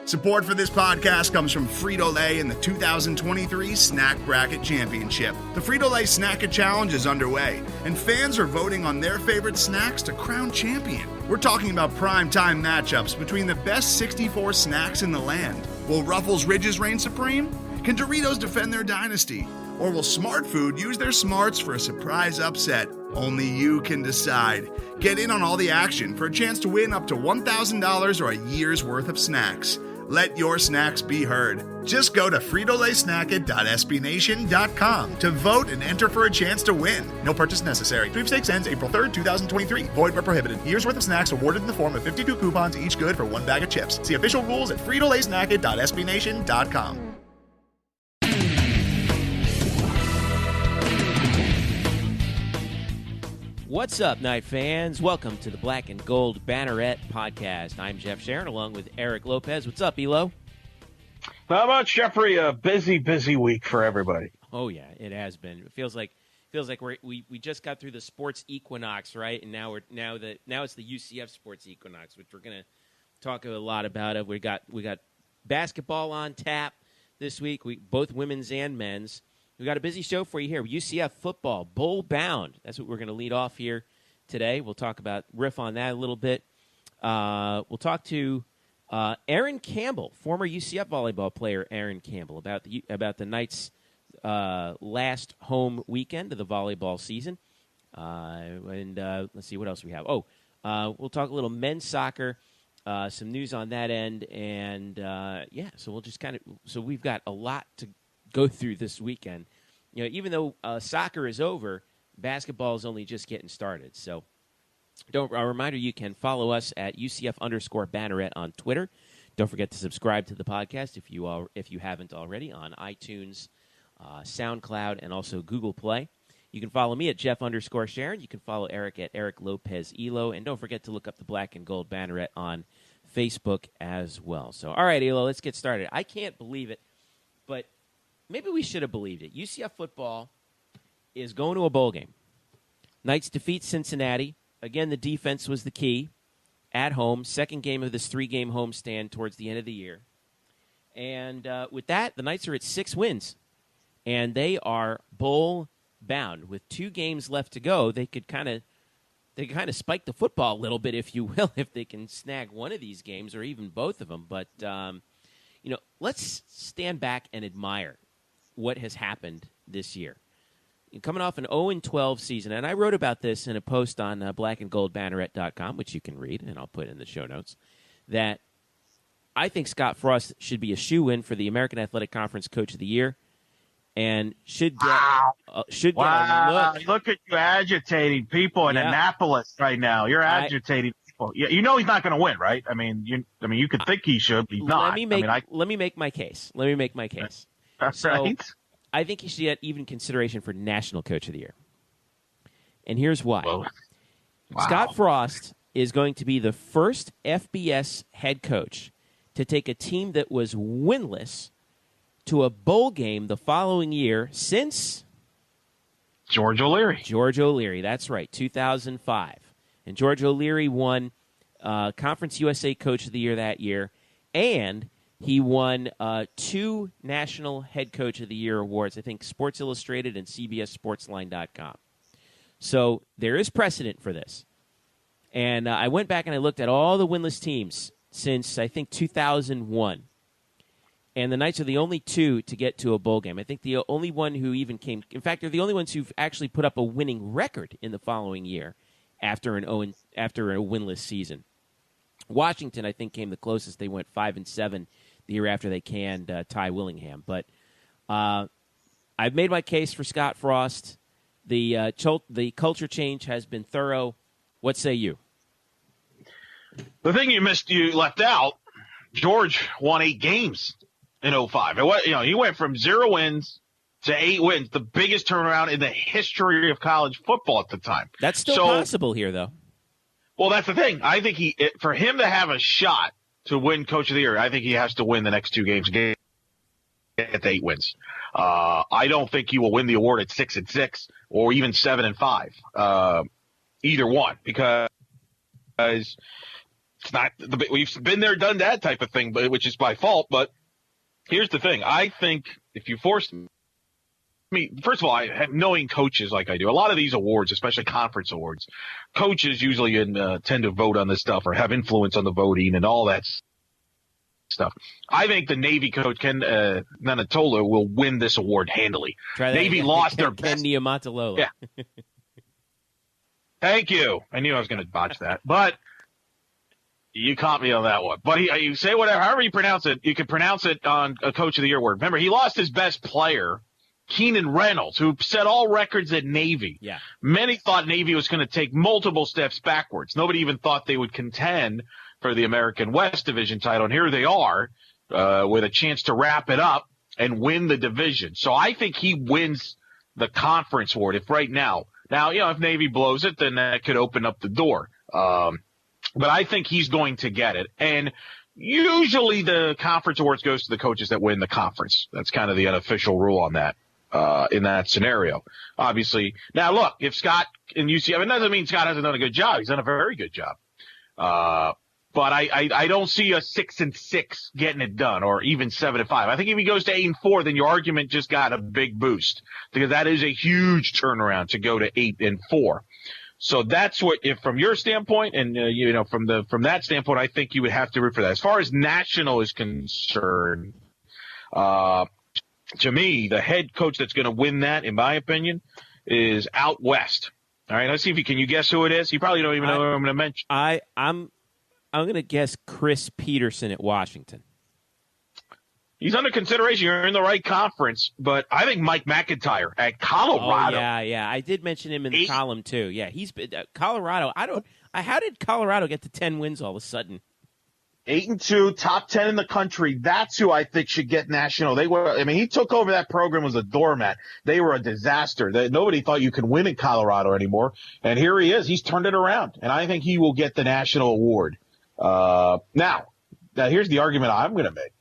Support for this podcast comes from Frito-Lay and the 2023 Snack Bracket Championship. The Frito-Lay Snack It Challenge is underway, and fans are voting on their favorite snacks to crown champion. We're talking about prime-time matchups between the best 64 snacks in the land. Will Ruffles Ridges reign supreme? Can Doritos defend their dynasty? Or will Smart Food use their smarts for a surprise upset? Only you can decide. Get in on all the action for a chance to win up to $1,000 or a year's worth of snacks. Let your snacks be heard. Just go to fritolaysnacket.sbnation.com to vote and enter for a chance to win. No purchase necessary. Sweepstakes ends April 3rd, 2023. Void where prohibited. Year's worth of snacks awarded in the form of 52 coupons, each good for one bag of chips. See official rules at fritolaysnacket.sbnation.com. What's up, Knight fans? Welcome to the Black and Gold Banneret Podcast. I'm Jeff Sharon, along with Eric Lopez. What's up, Elo? Not much, Jeffrey. A busy week for everybody. Oh yeah, it has been. It feels like we just got through the sports equinox, right? And now it's the UCF sports equinox, which we're gonna talk a lot about. It. We got basketball on tap this week. Both women's and men's. We got a busy show for you here. UCF Football, bowl bound. That's what we're going to lead off here today. We'll talk about, riff on that a little bit. We'll talk to Erin Campbell, former UCF volleyball player Erin Campbell, about the Knights' last home weekend of the volleyball season. Let's see what else we have. We'll talk a little men's soccer, some news on that end, and so we'll just so we've got a lot to go through this weekend. You know, even though soccer is over, basketball is only just getting started. So, a reminder: you can follow us at UCF_Banneret on Twitter. Don't forget to subscribe to the podcast if you haven't already on iTunes, SoundCloud, and also Google Play. You can follow me at Jeff_Sharon. You can follow Eric at Eric Lopez Elo, and don't forget to look up the Black and Gold Banneret on Facebook as well. So, all right, Elo, let's get started. I can't believe it, but maybe we should have believed it. UCF football is going to a bowl game. Knights defeat Cincinnati. Again, the defense was the key. At home, second game of this 3-game homestand towards the end of the year. And with that, the Knights are at 6 wins. And they are bowl bound. With 2 games left to go, they could kind of spike the football a little bit, if you will, if they can snag one of these games or even both of them. But, let's stand back and admire what has happened this year. Coming off an 0-12 season, and I wrote about this in a post on blackandgoldbanneret.com, which you can read, and I'll put in the show notes, that I think Scott Frost should be a shoo-in for the American Athletic Conference Coach of the Year, and should get a look. Look at you agitating people in Annapolis right now. You're agitating people. You know he's not going to win, right? I mean, you could think he should, but he's not. Let me make my case. So, right. I think he should get even consideration for National Coach of the Year. And here's why. Wow. Scott Frost is going to be the first FBS head coach to take a team that was winless to a bowl game the following year since George O'Leary. That's right, 2005. And George O'Leary won Conference USA Coach of the Year that year, and he won 2 National Head Coach of the Year awards, I think Sports Illustrated and CBSSportsline.com. So there is precedent for this. And I went back and I looked at all the winless teams since, I think, 2001. And the Knights are the only 2 to get to a bowl game. I think the only one who even came – in fact, they're the only ones who've actually put up a winning record in the following year after a winless season. Washington, I think, came the closest. They went 5-7 the year after they canned Ty Willingham. But I've made my case for Scott Frost. The culture change has been thorough. What say you? The thing you left out, George won 8 games in 2005. He went from 0 wins to 8 wins, the biggest turnaround in the history of college football at the time. That's still possible here, though. Well, that's the thing. I think for him to have a shot to win Coach of the Year, I think he has to win the next 2 games, get to 8 wins. I don't think he will win the award at 6-6 or even 7-5, either one, because It's not we've been there, done that type of thing, but which is by fault. But here's the thing: I think if you force me, first of all, knowing coaches like I do, a lot of these awards, especially conference awards, coaches usually tend to vote on this stuff or have influence on the voting and all that stuff. I think the Navy coach Ken Nanatola will win this award handily. Navy lost their best. Ken Niumatalolo. Yeah. Thank you. I knew I was going to botch that, but you caught me on that one. But you say whatever, however you pronounce it, you can pronounce it on a Coach of the Year award. Remember, he lost his best player, Keenan Reynolds, who set all records at Navy. Yeah. Many thought Navy was going to take multiple steps backwards. Nobody even thought they would contend for the American West Division title, and here they are with a chance to wrap it up and win the division. So I think he wins the conference award if if Navy blows it, then that could open up the door. But I think he's going to get it. And usually the conference awards goes to the coaches that win the conference. That's kind of the unofficial rule on that. In that scenario, obviously. Now, look, if Scott in UCF, it doesn't mean Scott hasn't done a good job. He's done a very good job. But I don't see a 6-6 getting it done, or even 7-5. I think if he goes to 8-4, then your argument just got a big boost, because that is a huge turnaround to go to 8-4. So that's what, if from your standpoint, and from that standpoint, I think you would have to root for that. As far as national is concerned, to me, the head coach that's going to win that, in my opinion, is out west. All right, let's see if can you guess who it is? You probably don't even know who I'm going to mention. I'm going to guess Chris Peterson at Washington. He's under consideration. You're in the right conference, but I think Mike McIntyre at Colorado. Oh, yeah. I did mention him in the column too. Yeah, he's been Colorado. How did Colorado get to 10 wins all of a sudden? 8-2, top 10 in the country. That's who I think should get national. He took over that program as a doormat. They were a disaster. Nobody thought you could win in Colorado anymore. And here he is. He's turned it around. And I think he will get the national award. Now, here's the argument I'm going to make.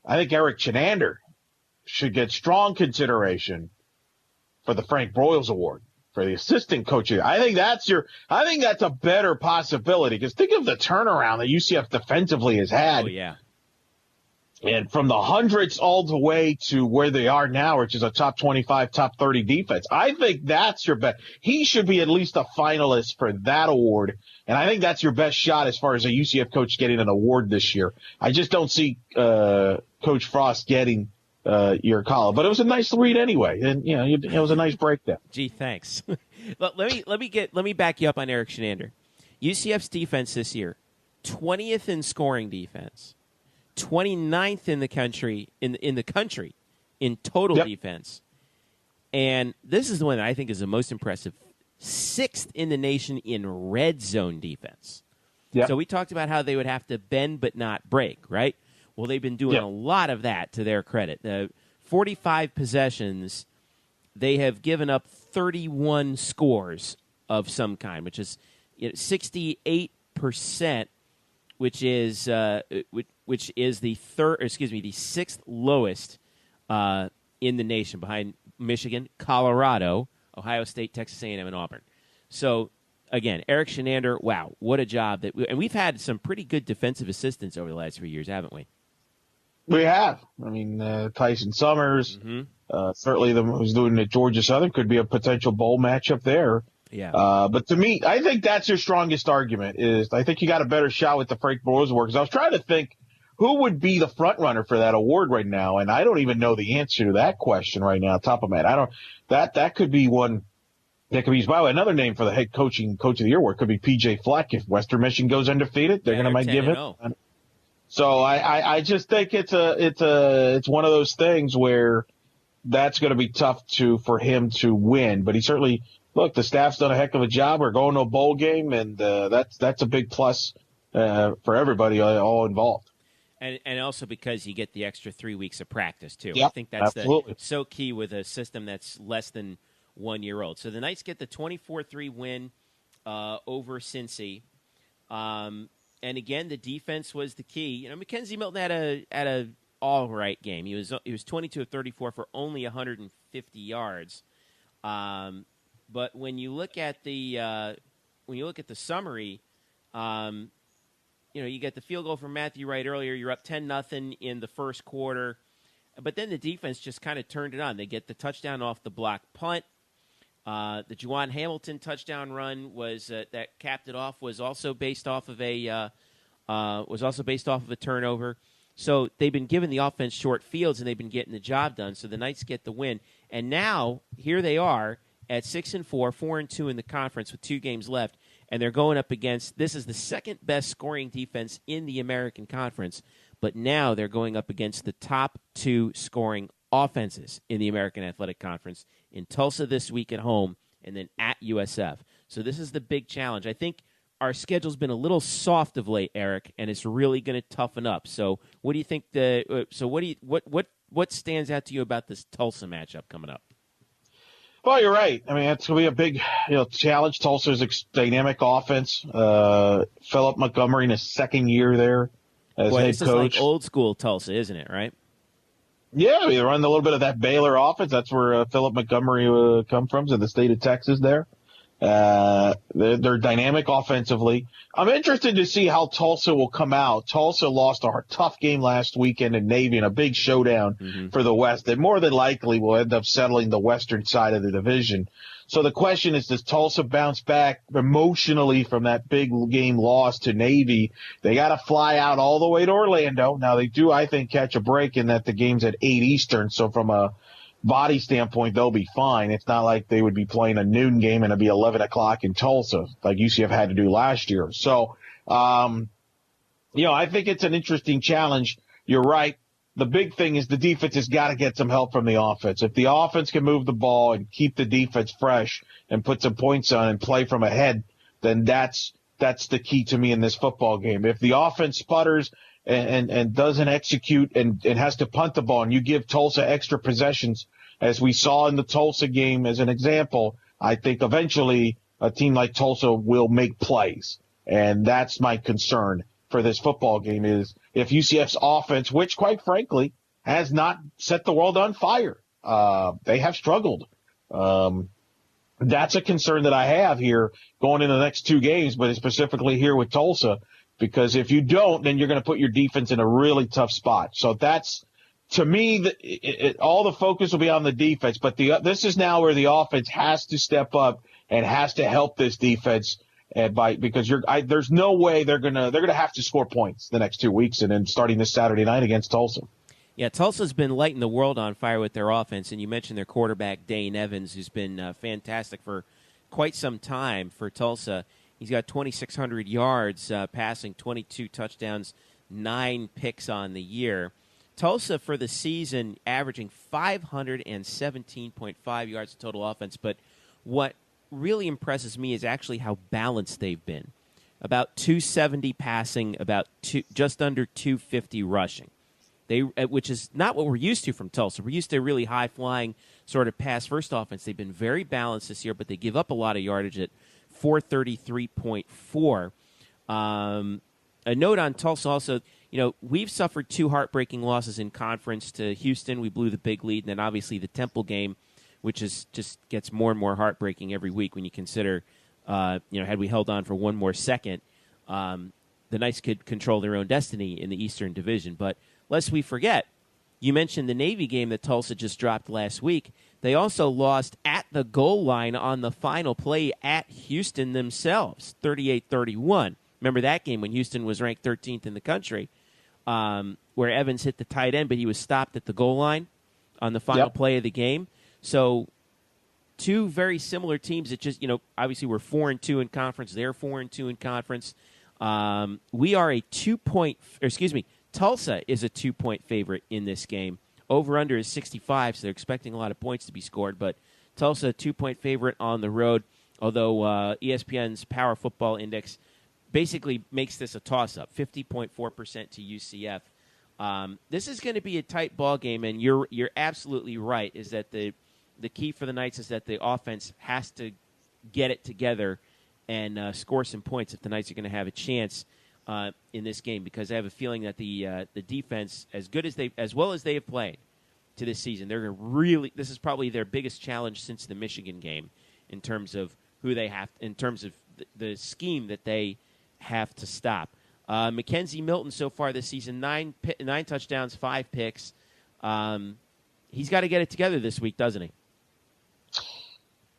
I think Eric Chenander should get strong consideration for the Frank Broyles Award for the assistant coach. I think that's a better possibility, because think of the turnaround that UCF defensively has had. Oh, yeah. And from the hundreds all the way to where they are now, which is a top 25, top 30 defense. I think that's your best. He should be at least a finalist for that award. And I think that's your best shot as far as a UCF coach getting an award this year. I just don't see Coach Frost getting your column, but it was a nice read anyway, and it was a nice breakdown. Gee, thanks. let me back you up on Eric Chenander. UCF's defense this year, 20th in scoring defense, 29th in the country in total defense, and this is the one that I think is the most impressive. 6th in the nation in red zone defense. Yep. So we talked about how they would have to bend but not break, right? Well, they've been doing a lot of that, to their credit. 45 possessions, they have given up 31 scores of some kind, which is 68%, which is the sixth lowest in the nation, behind Michigan, Colorado, Ohio State, Texas A&M, and Auburn. So, again, Eric Chenander, wow, what a job. And we've had some pretty good defensive assistants over the last 3 years, haven't we? We have. I mean, Tyson Summers, certainly who's doing it at Georgia Southern, could be a potential bowl matchup there. Yeah. But to me, I think that's your strongest argument. I think you got a better shot with the Frank Broyles Award, because I was trying to think who would be the front runner for that award right now, and I don't even know the answer to that question right now, top of my head. That could be one that could be used. By the way, another name for the head coach of the year award could be PJ Fleck. If Western Michigan goes undefeated, they're going to give it. So I just think it's one of those things where that's going to be tough for him to win. But he certainly, look, the staff's done a heck of a job. We're going to a bowl game, and that's a big plus for everybody all involved. And also because you get the extra 3 weeks of practice too. Yep, I think that's absolutely so key with a system that's less than 1 year old. So the Knights get the 24-3 win over Cincy. And again, the defense was the key. Mackenzie Milton had a all right game. He was 22 of 34 for only 150 yards. But when you look at the summary, you get the field goal from Matthew Wright earlier. You're up 10-0 in the first quarter. But then the defense just kind of turned it on. They get the touchdown off the block punt. The Juwan Hamilton touchdown run was that capped it off was also based off of a turnover. So they've been giving the offense short fields and they've been getting the job done. So the Knights get the win. And now here they are at 6-4, 4-2 in the conference with 2 games left, and they're going up against, this is the second best scoring defense in the American Conference, but now they're going up against the top 2 scoring offenses in the American Athletic Conference in Tulsa this week at home and then at USF. So this is the big challenge. I think our schedule's been a little soft of late, Eric, and it's really going to toughen up. So what do you think what stands out to you about this Tulsa matchup coming up? Well, you're right. I mean, it's going to be a big, challenge. Tulsa's dynamic offense. Philip Montgomery in his second year there as head this coach. Is like old school Tulsa, isn't it? Right? Yeah, they run a little bit of that Baylor offense. That's where Philip Montgomery come from, in the state of Texas there. They're dynamic offensively. I'm interested to see how Tulsa will come out. Tulsa lost a tough game last weekend in Navy in a big showdown for the West that more than likely will end up settling the western side of the division. So the question is, does Tulsa bounce back emotionally from that big game loss to Navy? They got to fly out all the way to Orlando. Now they do, I think, catch a break in that the game's at 8 Eastern. So from a body standpoint, they'll be fine. It's not like they would be playing a noon game and it'd be 11 o'clock in Tulsa like UCF had to do last year. So, I think it's an interesting challenge. You're right. The big thing is the defense has got to get some help from the offense. If the offense can move the ball and keep the defense fresh and put some points on and play from ahead, then that's the key to me in this football game. If the offense sputters and doesn't execute and has to punt the ball and you give Tulsa extra possessions, as we saw in the Tulsa game as an example, I think eventually a team like Tulsa will make plays. And that's my concern for this football game is if UCF's offense, which quite frankly has not set the world on fire, they have struggled. That's a concern that I have here going into the next 2 games, but specifically here with Tulsa, because if you don't, then you're going to put your defense in a really tough spot. So that's, to me, all the focus will be on the defense, but this is now where the offense has to step up and has to help this defense because there's no way they're gonna have to score points the next 2 weeks and then starting this Saturday night against Tulsa. Yeah, Tulsa's been lighting the world on fire with their offense, and you mentioned their quarterback Dane Evans, who's been fantastic for quite some time for Tulsa. He's got 2,600 yards passing, 22 touchdowns, 9 picks on the year. Tulsa for the season averaging 517.5 yards of total offense, but what really impresses me is actually how balanced they've been. About 270 passing, just under 250 rushing. Which is not what we're used to from Tulsa. We're used to a really high-flying sort of pass-first offense. They've been very balanced this year, but they give up a lot of yardage at 433.4. A note on Tulsa also, we've suffered 2 heartbreaking losses in conference to Houston. We blew the big lead, and then obviously the Temple game, which just gets more and more heartbreaking every week when you consider, had we held on for one more second, the Knights could control their own destiny in the Eastern Division. But lest we forget, you mentioned the Navy game that Tulsa just dropped last week. They also lost at the goal line on the final play at Houston themselves, 38-31. Remember that game when Houston was ranked 13th in the country, where Evans hit the tight end, but he was stopped at the goal line on the final play of the game. So 2 very similar teams that just, obviously we're 4-2 in conference. They're 4-2 in conference. We are a 2-point, Tulsa is a 2-point favorite in this game. Over-under is 65, so they're expecting a lot of points to be scored. But Tulsa, a 2-point favorite on the road, although ESPN's Power Football Index basically makes this a toss-up, 50.4% to UCF. This is going to be a tight ball game, and you're absolutely right, is that the key for the Knights is that the offense has to get it together and score some points if the Knights are going to have a chance in this game, because I have a feeling that the defense, as well as they have played to this season, they're going to really. This is probably their biggest challenge since the Michigan game in terms of who they have, in terms of the scheme that they have to stop. Mackenzie Milton so far this season, 9 touchdowns, 5 picks. He's got to get it together this week, doesn't he?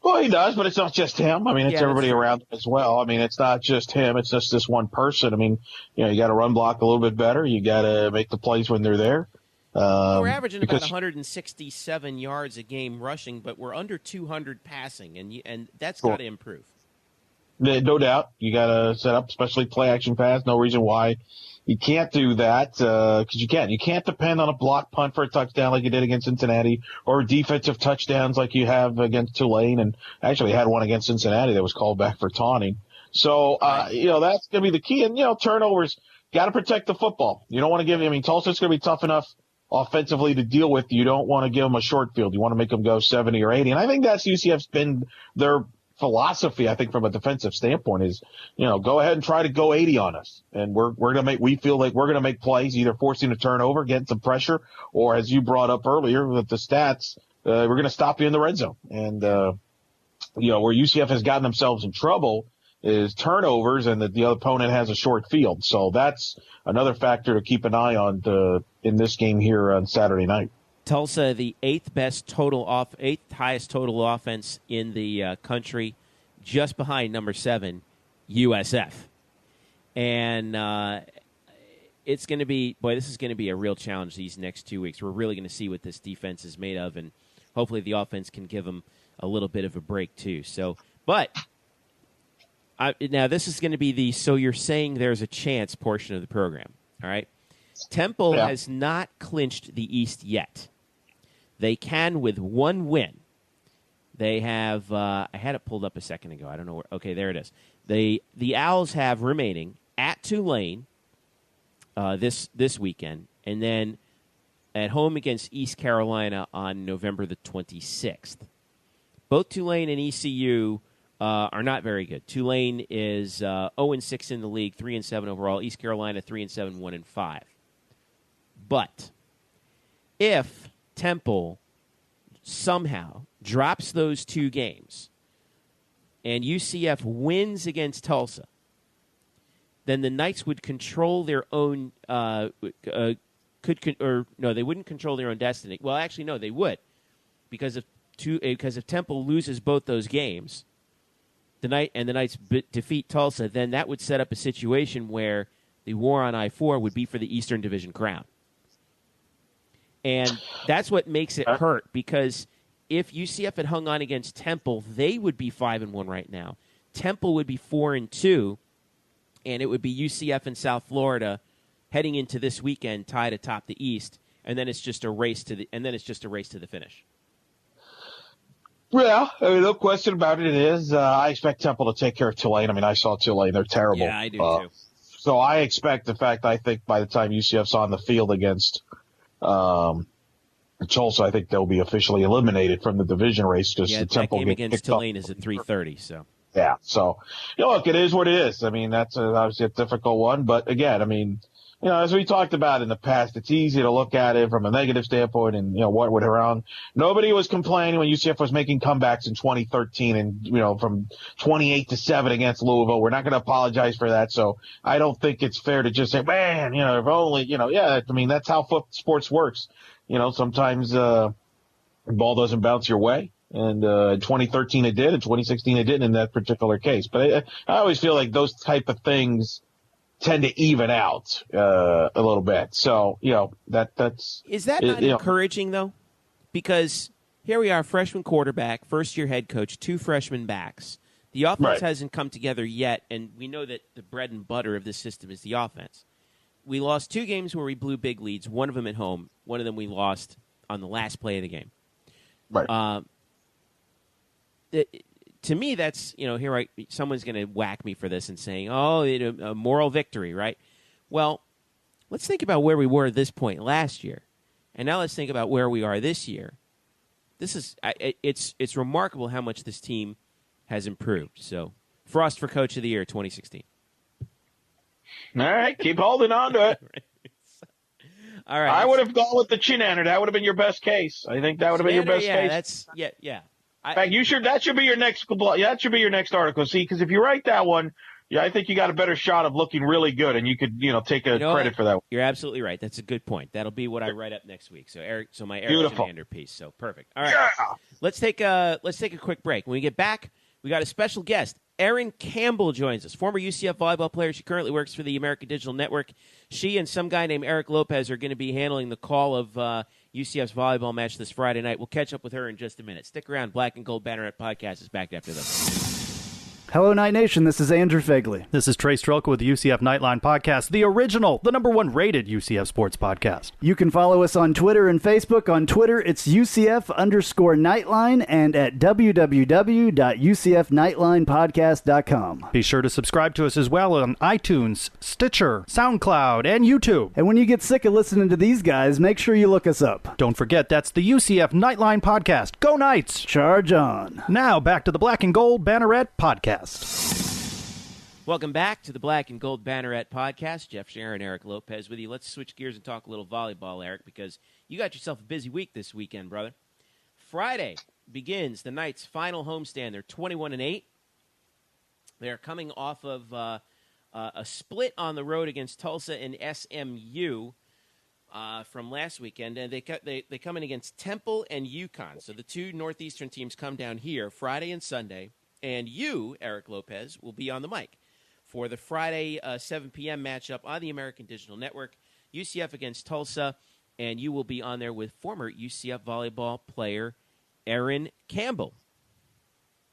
Well, he does, but it's not just him. I mean, it's everybody around him as well. I mean, it's not just him. It's just this one person. I mean, you got to run block a little bit better. You got to make the plays when they're there. We're averaging about 167 yards a game rushing, but we're under 200 passing, and that's got to improve. No doubt. You got to set up, especially play action pass. No reason why you can't do that because you can't. You can't depend on a block punt for a touchdown like you did against Cincinnati or defensive touchdowns like you have against Tulane, and actually had one against Cincinnati that was called back for taunting. So, that's going to be the key. And, turnovers, got to protect the football. You don't want to give – I mean, Tulsa's going to be tough enough offensively to deal with. You don't want to give them a short field. You want to make them go 70 or 80. And I think that's UCF's been their philosophy, I think, from a defensive standpoint is, go ahead and try to go 80 on us. And we feel like we're going to make plays, either forcing a turnover, getting some pressure, or as you brought up earlier with the stats, we're going to stop you in the red zone. And, where UCF has gotten themselves in trouble is turnovers and that the other opponent has a short field. So that's another factor to keep an eye on in this game here on Saturday night. Tulsa, the eighth highest total offense in the country, just behind number 7, USF. And it's going to be, this is going to be a real challenge these next 2 weeks. We're really going to see what this defense is made of, and hopefully the offense can give them a little bit of a break too. So, now this is going to be the so you're saying there's a chance portion of the program. All right, Temple has not clinched the East yet. They can with one win. They have I had it pulled up a second ago. I don't know where. Okay, there it is. The Owls have remaining at Tulane this weekend, and then at home against East Carolina on November the 26th. Both Tulane and ECU are not very good. Tulane is 0-6 in the league, 3-7 overall. East Carolina 3-7, 1-5. But if Temple somehow drops those 2 games and UCF wins against Tulsa, then the Knights would control their own they wouldn't control their own destiny. Well, actually, no, they would, because if Temple loses both those games, the Knights defeat Tulsa, then that would set up a situation where the war on I-4 would be for the Eastern Division crown. And that's what makes it hurt, because if UCF had hung on against Temple, they would be 5-1 right now. Temple would be 4-2, and it would be UCF and South Florida heading into this weekend tied atop the East, and then it's just a race to the finish. Yeah, I mean, no question about it. It is. I expect Temple to take care of Tulane. I mean, I saw Tulane; they're terrible. Yeah, I do too. So I expect, in fact, I think by the time UCF's on the field against Tulsa, I think they'll be officially eliminated from the division race because the Temple game against Tulane is at 3:30. So yeah, so look, it is what it is. I mean, that's obviously a difficult one, but again, I mean, as we talked about in the past, it's easy to look at it from a negative standpoint and, what went around. Nobody was complaining when UCF was making comebacks in 2013 and, from 28-7 against Louisville. We're not going to apologize for that. So I don't think it's fair to just say, man, if only, I mean, that's how sports works. Sometimes the ball doesn't bounce your way. And in 2013 it did. In 2016 it didn't in that particular case. But I always feel like those type of things tend to even out a little bit. So, that's... Is that not encouraging, though? Because here we are, freshman quarterback, first-year head coach, 2 freshman backs. The offense hasn't come together yet, and we know that the bread and butter of this system is the offense. We lost 2 games where we blew big leads, one of them at home. One of them we lost on the last play of the game. Right. To me, that's, someone's going to whack me for this and saying, a moral victory, right? Well, let's think about where we were at this point last year. And now let's think about where we are this year. It's remarkable how much this team has improved. So, Frost for Coach of the Year 2016. All right, keep holding on to it. All right. I would have gone with the Chinander. That would have been your best case. I think that would have been your best case. Yeah. In fact, that should be your next. That should be your next article. See, because if you write that one, yeah, I think you got a better shot of looking really good, and you could, take credit for that. You're absolutely right. That's a good point. That'll be what I write up next week. So my Eric Beautiful. Chemander piece. So perfect. All right, Yeah. let's take a quick break. When we get back, we got a special guest. Erin Campbell joins us, former UCF volleyball player. She currently works for the American Digital Network. She and some guy named Eric Lopez are going to be handling the call of UCF's volleyball match this Friday night. We'll catch up with her in just a minute. Stick around. Black and Gold Banneret Podcast is back after this. Hello, Night Nation. This is Andrew Fegley. This is Trey Strelka with the UCF Nightline Podcast, the original, the #1 rated UCF sports podcast. You can follow us on Twitter and Facebook. On Twitter, it's UCF_Nightline and at www.ucfnightlinepodcast.com. Be sure to subscribe to us as well on iTunes, Stitcher, SoundCloud, and YouTube. And when you get sick of listening to these guys, make sure you look us up. Don't forget, that's the UCF Nightline Podcast. Go Knights! Charge on. Now, back to the Black and Gold Banneret Podcast. Welcome back to the Black and Gold Banneret Podcast. Jeff, Sharon, Eric Lopez with you. Let's switch gears and talk a little volleyball, Eric, because you got yourself a busy week this weekend, brother. Friday begins the Knights' final homestand. They're 21-8. They're coming off of a split on the road against Tulsa and SMU from last weekend, and they come in against Temple and UConn. So the two Northeastern teams come down here Friday and Sunday. And you, Eric Lopez, will be on the mic for the Friday 7 p.m. matchup on the American Digital Network, UCF against Tulsa, and you will be on there with former UCF volleyball player Erin Campbell.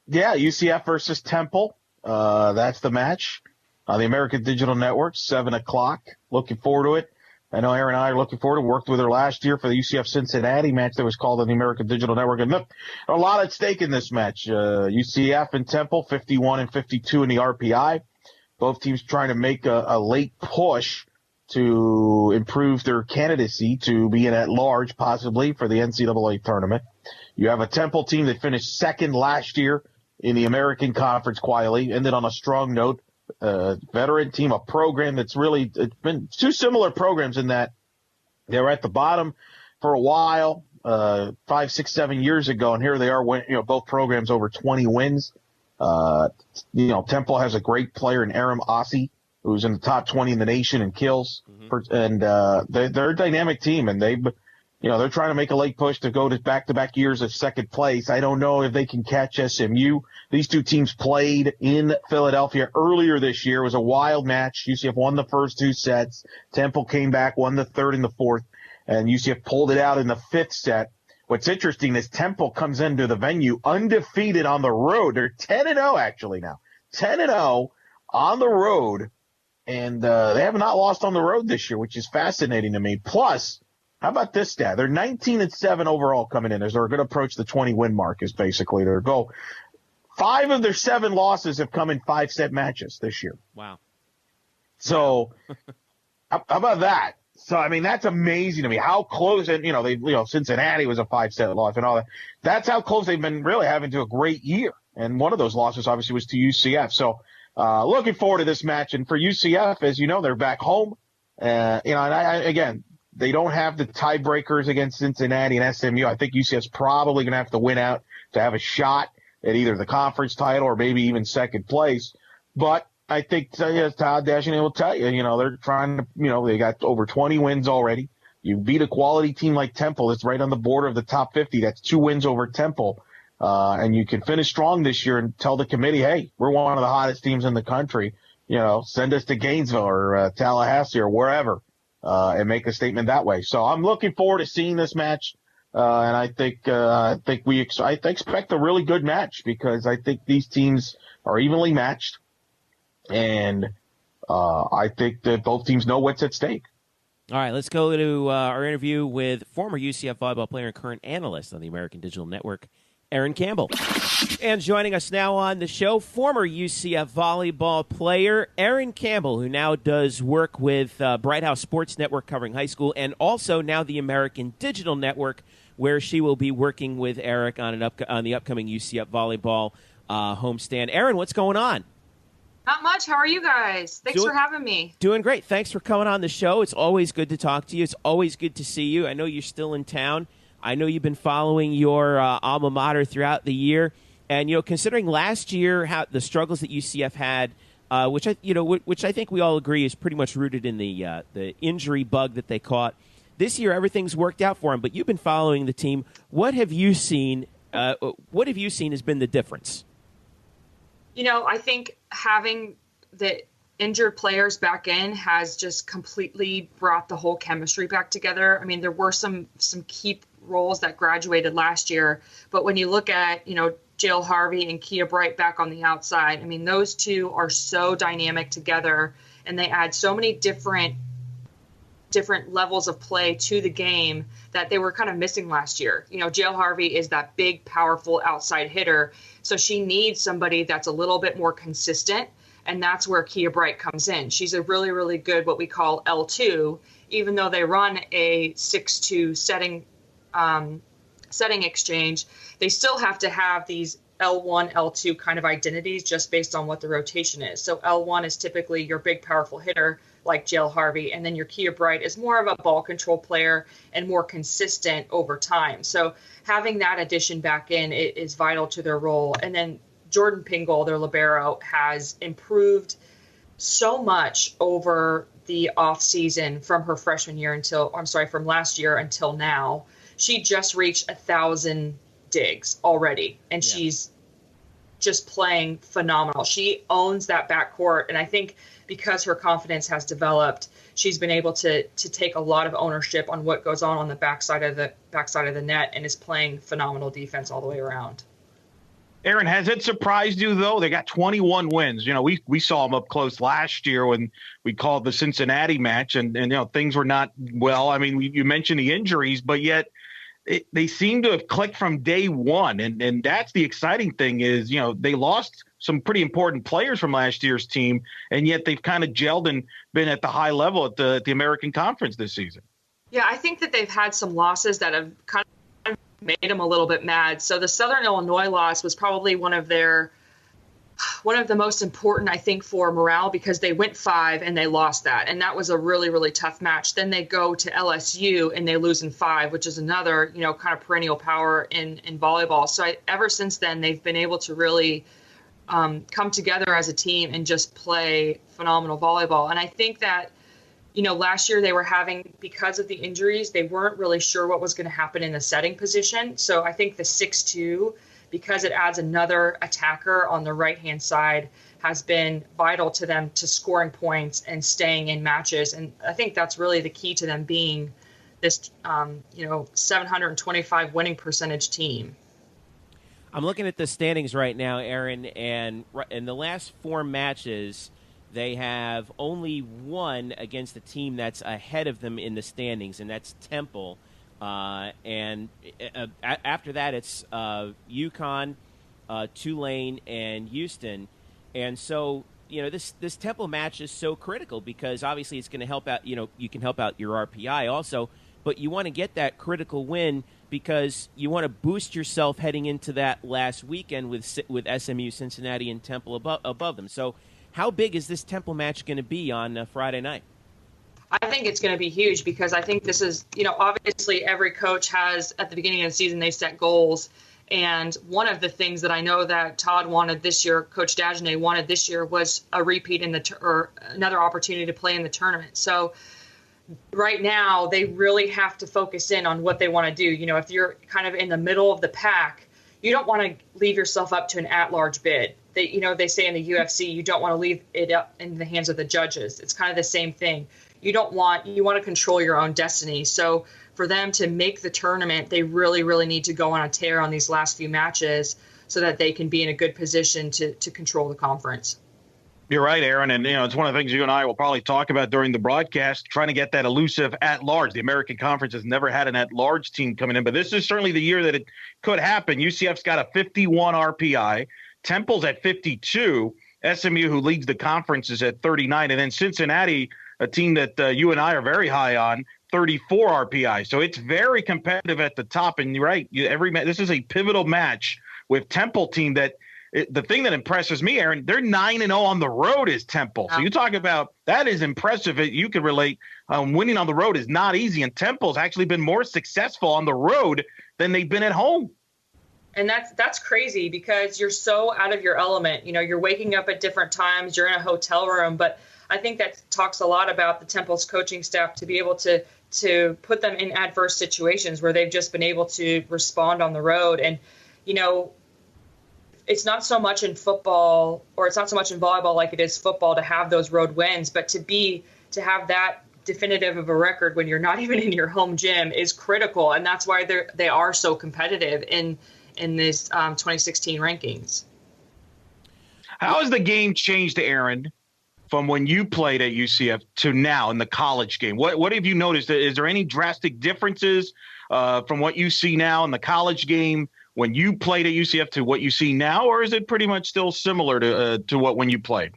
Yeah, UCF versus Temple. That's the match on the American Digital Network, 7 o'clock. Looking forward to it. I know Erin and I are looking forward to it. Worked with her last year for the UCF Cincinnati match that was called on the American Digital Network. And look, a lot at stake in this match. UCF and Temple, 51 and 52 in the RPI. Both teams trying to make a late push to improve their candidacy to be in at large, possibly, for the NCAA tournament. You have a Temple team that finished second last year in the American Conference quietly, ended on a strong note. Veteran team, a program that's really, it's been two similar programs in that they were at the bottom for a while, 5, 6, 7 years ago, and here they are, both programs over 20 wins. Temple has a great player in Aram Ossie, who's in the top 20 in the nation in kills, and they're a dynamic team, and they're trying to make a late push to go to back-to-back years of second place. I don't know if they can catch SMU. These two teams played in Philadelphia earlier this year. It was a wild match. UCF won the first two sets. Temple came back, won the third and the fourth, and UCF pulled it out in the fifth set. What's interesting is Temple comes into the venue undefeated on the road. They're 10-0 actually now. 10-0 on the road, and they have not lost on the road this year, which is fascinating to me. Plus, how about this stat? They're 19-7 overall coming in as they're going to approach the 20-win mark is basically their goal. 5 of their 7 losses have come in 5-set matches this year. Wow. So how about that? So, I mean, that's amazing to me. How close, and, Cincinnati was a 5-set loss and all that. That's how close they've been really having to a great year. And one of those losses, obviously, was to UCF. So, looking forward to this match. And for UCF, as you know, they're back home. Again, they don't have the tiebreakers against Cincinnati and SMU. I think UCF's probably going to have to win out to have a shot at either the conference title or maybe even second place. But I think Todd Dashing will tell you, they're trying to, they got over 20 wins already. You beat a quality team like Temple that's right on the border of the top 50. That's 2 wins over Temple. And you can finish strong this year and tell the committee, hey, we're one of the hottest teams in the country. Send us to Gainesville or Tallahassee or wherever. And make a statement that way. So I'm looking forward to seeing this match, and I think I expect a really good match because I think these teams are evenly matched, and I think that both teams know what's at stake. All right, let's go to our interview with former UCF volleyball player and current analyst on the American Digital Network, Erin Campbell. And joining us now on the show, former UCF volleyball player Erin Campbell, who now does work with Bright House Sports Network covering high school, and also now the American Digital Network, where she will be working with Eric on the upcoming UCF volleyball homestand. Erin, what's going on? Not much. How are you guys? Thanks for having me. Doing great. Thanks for coming on the show. It's always good to talk to you. It's always good to see you. I know you're still in town. I know you've been following your alma mater throughout the year. And, considering last year how the struggles that UCF had which I think we all agree is pretty much rooted in the injury bug that they caught. This year, everything's worked out for them. But you've been following the team. What have you seen? What have you seen has been the difference? I think having the injured players back in has just completely brought the whole chemistry back together. I mean, there were some key roles that graduated last year, but when you look at, Jill Harvey and Kia Bright back on the outside, I mean, those two are so dynamic together, and they add so many different levels of play to the game that they were kind of missing last year. Jill Harvey is that big, powerful outside hitter, so she needs somebody that's a little bit more consistent. And that's where Kia Bright comes in. She's a really, really good, what we call L2, even though they run a 6-2 setting exchange, they still have to have these L1, L2 kind of identities just based on what the rotation is. So L1 is typically your big, powerful hitter like Jill Harvey, and then your Kia Bright is more of a ball control player and more consistent over time. So having that addition back in is vital to their role. And then Jordan Pingle, their libero, has improved so much over the off season from her freshman year from last year until now. She just reached 1,000 digs already, and she's just playing phenomenal. She owns that backcourt, and I think because her confidence has developed, she's been able to take a lot of ownership on what goes on the backside of the net, and is playing phenomenal defense all the way around. Erin, has it surprised you, though? They got 21 wins. We saw them up close last year when we called the Cincinnati match, and things were not well. I mean, you mentioned the injuries, but yet they seem to have clicked from day one. And that's the exciting thing is, they lost some pretty important players from last year's team, and yet they've kind of gelled and been at the high level at the American Conference this season. Yeah, I think that they've had some losses that have kind of made them a little bit mad. So the Southern Illinois loss was probably one of the most important, I think, for morale, because they went 5 and they lost that. And that was a really, really tough match. Then they go to LSU and they lose in 5, which is another, kind of perennial power in volleyball. So ever since then, they've been able to really come together as a team and just play phenomenal volleyball. And I think that, last year they were having, because of the injuries, they weren't really sure what was going to happen in the setting position. So I think the 6-2, because it adds another attacker on the right-hand side, has been vital to them to scoring points and staying in matches. And I think that's really the key to them being this, 725 winning percentage team. I'm looking at the standings right now, Erin, and in the last 4 matches, they have only won against a team that's ahead of them in the standings, and that's Temple. And after that, it's UConn, Tulane, and Houston. And so, this Temple match is so critical because obviously it's going to help out. You can help out your RPI also, but you want to get that critical win because you want to boost yourself heading into that last weekend with SMU, Cincinnati, and Temple above them. So how big is this Temple match going to be on Friday night? I think it's going to be huge because I think this is, obviously every coach has, at the beginning of the season, they set goals. And one of the things that I know that Todd wanted this year, Coach Dagenet wanted this year, was a repeat or another opportunity to play in the tournament. So right now they really have to focus in on what they want to do. If you're kind of in the middle of the pack, you don't want to leave yourself up to an at-large bid. They say in the UFC, you don't want to leave it up in the hands of the judges. It's kind of the same thing. You want to control your own destiny. So for them to make the tournament, they really, really need to go on a tear on these last few matches so that they can be in a good position to control the conference. You're right, Erin, and it's one of the things you and I will probably talk about during the broadcast, trying to get that elusive at-large. The American Conference has never had an at-large team coming in, but this is certainly the year that it could happen. UCF's got a 51 RPI. Temple's at 52. SMU, who leads the conference, is at 39. And then Cincinnati, a team that you and I are very high on, 34 RPI. So it's very competitive at the top. And you're right, this is a pivotal match with Temple team that the thing that impresses me, Erin, they're 9-0 on the road is Temple. So you talk about that is impressive. You can relate. Winning on the road is not easy. And Temple's actually been more successful on the road than they've been at home. And that's crazy because you're so out of your element. You're waking up at different times, you're in a hotel room, but I think that talks a lot about the Temple's coaching staff to be able to put them in adverse situations where they've just been able to respond on the road. And, it's not so much in football, or it's not so much in volleyball like it is football to have those road wins, but to have that definitive of a record when you're not even in your home gym is critical. And that's why they are so competitive in this 2016 rankings. How has the game changed, Erin, from when you played at UCF to now in the college game? What have you noticed? Is there any drastic differences from what you see now in the college game when you played at UCF to what you see now, or is it pretty much still similar to what when you played?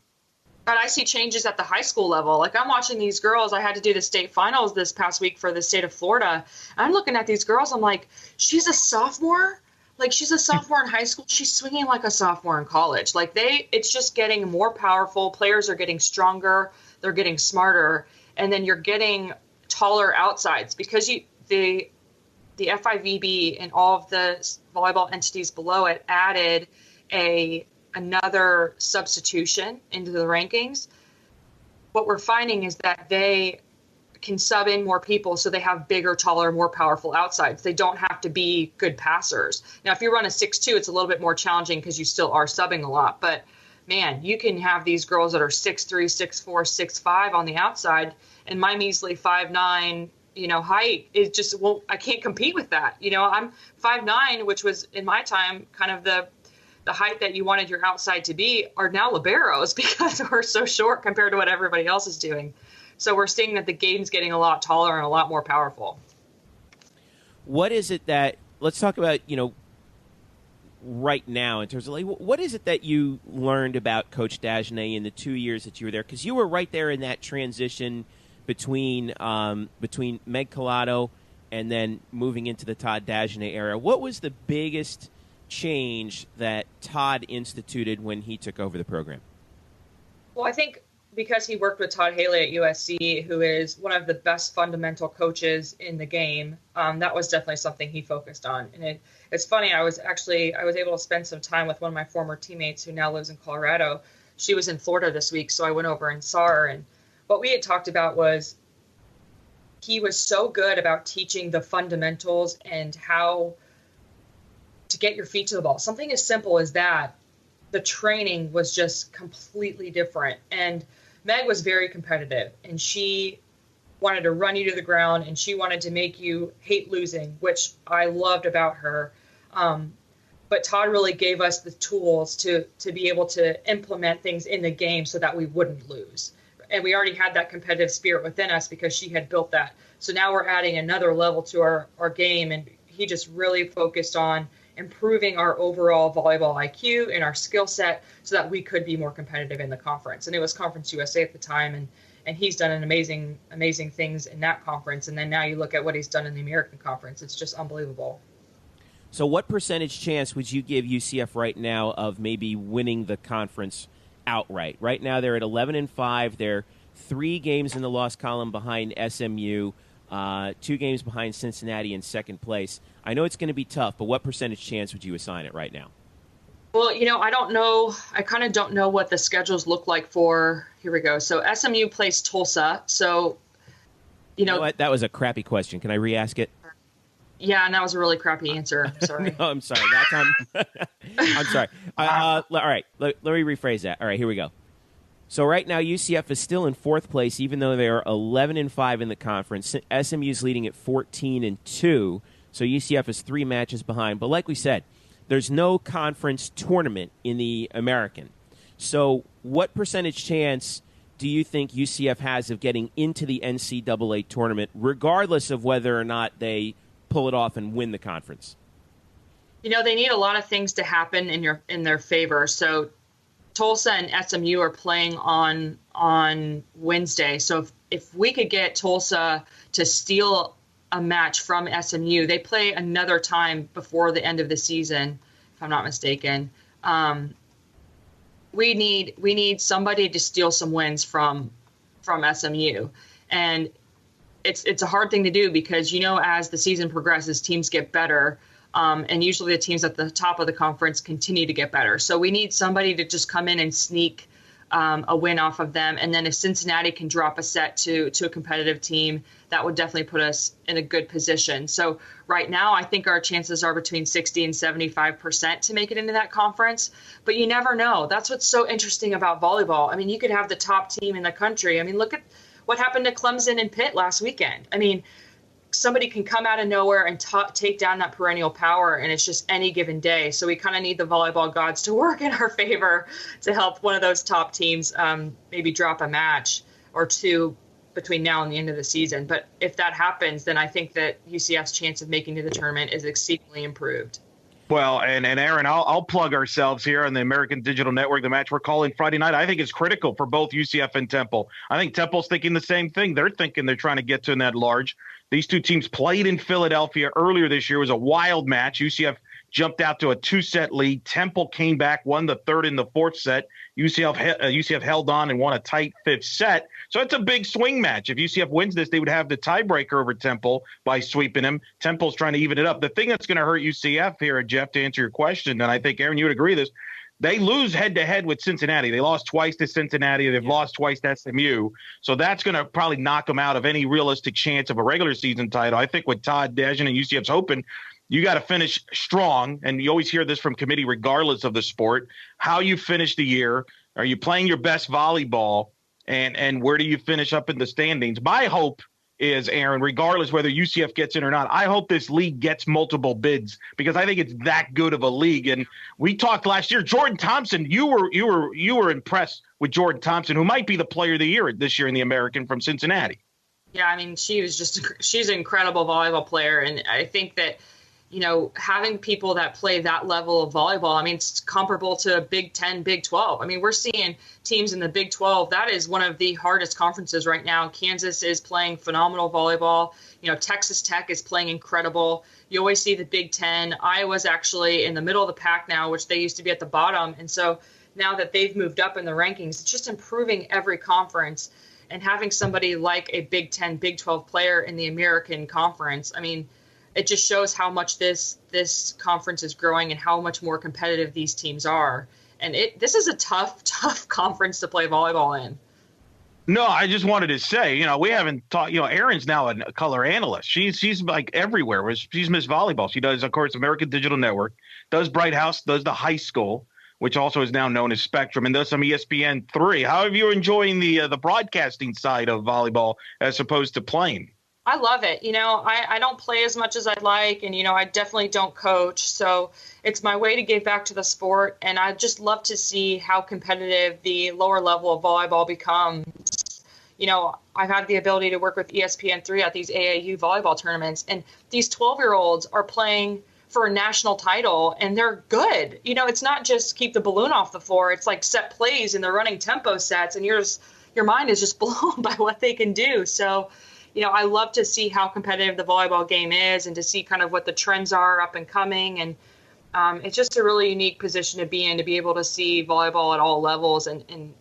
But I see changes at the high school level. Like, I'm watching these girls. I had to do the state finals this past week for the state of Florida. I'm looking at these girls. I'm like, she's a sophomore? Like, she's a sophomore in high school. She's swinging like a sophomore in college. Like, it's just getting more powerful. Players are getting stronger. They're getting smarter. And then you're getting taller outsides because the FIVB and all of the volleyball entities below it added another substitution into the rankings. What we're finding is that they can sub in more people, so they have bigger, taller, more powerful outsides. They don't have to be good passers. Now, if you run a 6'2", it's a little bit more challenging because you still are subbing a lot. But, man, you can have these girls that are 6'3", 6'4", 6'5" on the outside, and my measly 5'9", height is just, I can't compete with that. I'm 5'9", which was in my time kind of the height that you wanted your outside to be, are now liberos because we're so short compared to what everybody else is doing. So we're seeing that the game's getting a lot taller and a lot more powerful. What is it that, let's talk about, right now in terms of, like, what is it that you learned about Coach Dagenet in the 2 years that you were there? Because you were right there in that transition between Meg Collado and then moving into the Todd Dagenet era. What was the biggest change that Todd instituted when he took over the program? Well, I think because he worked with Todd Haley at USC, who is one of the best fundamental coaches in the game, that was definitely something he focused on. And it's funny, I was able to spend some time with one of my former teammates who now lives in Colorado. She was in Florida this week, so I went over and saw her. And what we had talked about was he was so good about teaching the fundamentals and how to get your feet to the ball. Something as simple as that. The training was just completely different. And Meg was very competitive, and she wanted to run you to the ground, and she wanted to make you hate losing, which I loved about her. But Todd really gave us the tools to be able to implement things in the game so that we wouldn't lose. And we already had that competitive spirit within us because she had built that. So now we're adding another level to our game, and he just really focused on improving our overall volleyball IQ and our skill set so that we could be more competitive in the conference. And it was Conference USA at the time, and he's done an amazing things in that conference. And then now you look at what he's done in the American Conference. It's just unbelievable. So what percentage chance would you give UCF right now of maybe winning the conference outright? Right now they're at 11-5. They're 3 games in the loss column behind SMU, 2 games behind Cincinnati in second place. I know it's going to be tough, but what percentage chance would you assign it right now? Well, I don't know. I kind of don't know what the schedules look like for. Here we go. So SMU plays Tulsa. So, you know what? That was a crappy question. Can I re-ask it? Yeah, and that was a really crappy answer. I'm sorry. No, I'm sorry. That time. I'm sorry. All right. Let me rephrase that. All right, here we go. So right now, UCF is still in 4th place, even though they are 11-5 in the conference. SMU is leading at 14-2. So UCF is 3 matches behind. But like we said, there's no conference tournament in the American. So what percentage chance do you think UCF has of getting into the NCAA tournament, regardless of whether or not they pull it off and win the conference? They need a lot of things to happen in their favor. So Tulsa and SMU are playing on Wednesday. So if we could get Tulsa to steal a match from SMU, they play another time before the end of the season, if I'm not mistaken. We need somebody to steal some wins from SMU, and it's a hard thing to do because as the season progresses, teams get better. And usually the teams at the top of the conference continue to get better. So we need somebody to just come in and sneak a win off of them. And then if Cincinnati can drop a set to a competitive team, that would definitely put us in a good position. So right now, I think our chances are between 60 and 75% to make it into that conference. But you never know. That's what's so interesting about volleyball. I mean, you could have the top team in the country. I mean, look at what happened to Clemson and Pitt last weekend. I mean, somebody can come out of nowhere and take down that perennial power, and it's just any given day. So we kind of need the volleyball gods to work in our favor to help one of those top teams maybe drop a match or two between now and the end of the season. But if that happens, then I think that UCF's chance of making to the tournament is exceedingly improved. Well, and Erin, I'll plug ourselves here on the American Digital Network. The match we're calling Friday night, I think is critical for both UCF and Temple. I think Temple's thinking the same thing. They're thinking they're trying to get to in that large. These two teams played in Philadelphia earlier this year. It was a wild match. UCF jumped out to a 2-set lead. Temple came back, won the third and the fourth set. UCF held on and won a tight fifth set. So it's a big swing match. If UCF wins this, they would have the tiebreaker over Temple by sweeping him. Temple's trying to even it up. The thing that's going to hurt UCF here, Jeff, to answer your question, and I think, Erin, you would agree with this, they lose head-to-head with Cincinnati. They lost twice to Cincinnati. They've lost twice to SMU. So that's going to probably knock them out of any realistic chance of a regular season title. I think with Todd Dejan and UCF's hoping, you got to finish strong, and you always hear this from committee regardless of the sport, how you finish the year. Are you playing your best volleyball, and where do you finish up in the standings? My hope is, Erin, regardless whether UCF gets in or not, I hope this league gets multiple bids because I think it's that good of a league. And we talked last year, Jordan Thompson, you were impressed with Jordan Thompson, who might be the player of the year this year in the American from Cincinnati. Yeah, I mean, she's an incredible volleyball player, and I think that, you know, having people that play that level of volleyball, I mean, it's comparable to Big 10, Big 12. I mean, we're seeing teams in the Big 12. That is one of the hardest conferences right now. Kansas is playing phenomenal volleyball. You know, Texas Tech is playing incredible. You always see the Big 10. Iowa's actually in the middle of the pack now, which they used to be at the bottom. And so now that they've moved up in the rankings, it's just improving every conference. And having somebody like a Big 10, Big 12 player in the American Conference, I mean, it just shows how much this conference is growing and how much more competitive these teams are. And this is a tough conference to play volleyball in. No, I just wanted to say, you know, we haven't talked, you know, Erin's now a color analyst. She's like everywhere. She's Miss Volleyball. She does, of course, American Digital Network, does Bright House, does the high school, which also is now known as Spectrum, and does some ESPN3. How have you enjoying the broadcasting side of volleyball as opposed to playing? I love it. You know, I don't play as much as I'd like, and, you know, I definitely don't coach. So it's my way to give back to the sport, and I just love to see how competitive the lower level of volleyball becomes. You know, I've had the ability to work with ESPN3 at these AAU volleyball tournaments, and these 12-year-olds are playing for a national title, and they're good. You know, it's not just keep the balloon off the floor. It's like set plays, and they're running tempo sets, and your mind is just blown by what they can do. So, you know, I love to see how competitive the volleyball game is and to see kind of what the trends are up and coming. And it's just a really unique position to be in, to be able to see volleyball at all levels and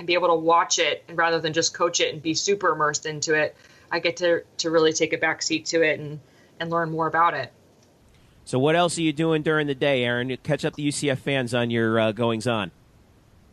be able to watch it, and rather than just coach it and be super immersed into it, I get to really take a back seat to it and learn more about it. So what else are you doing during the day, Erin? Catch up the UCF fans on your goings-on.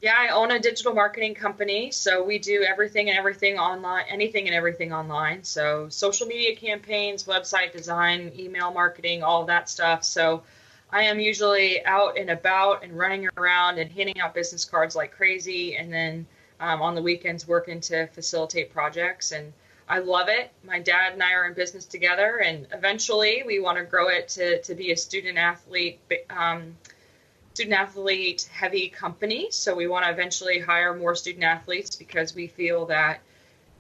Yeah, I own a digital marketing company, so we do everything and everything online, anything and everything online. So social media campaigns, website design, email marketing, all of that stuff. So I am usually out and about and running around and handing out business cards like crazy, and then on the weekends working to facilitate projects. And I love it. My dad and I are in business together, and eventually we want to grow it to be a student athlete heavy company. So we want to eventually hire more student athletes, because we feel that,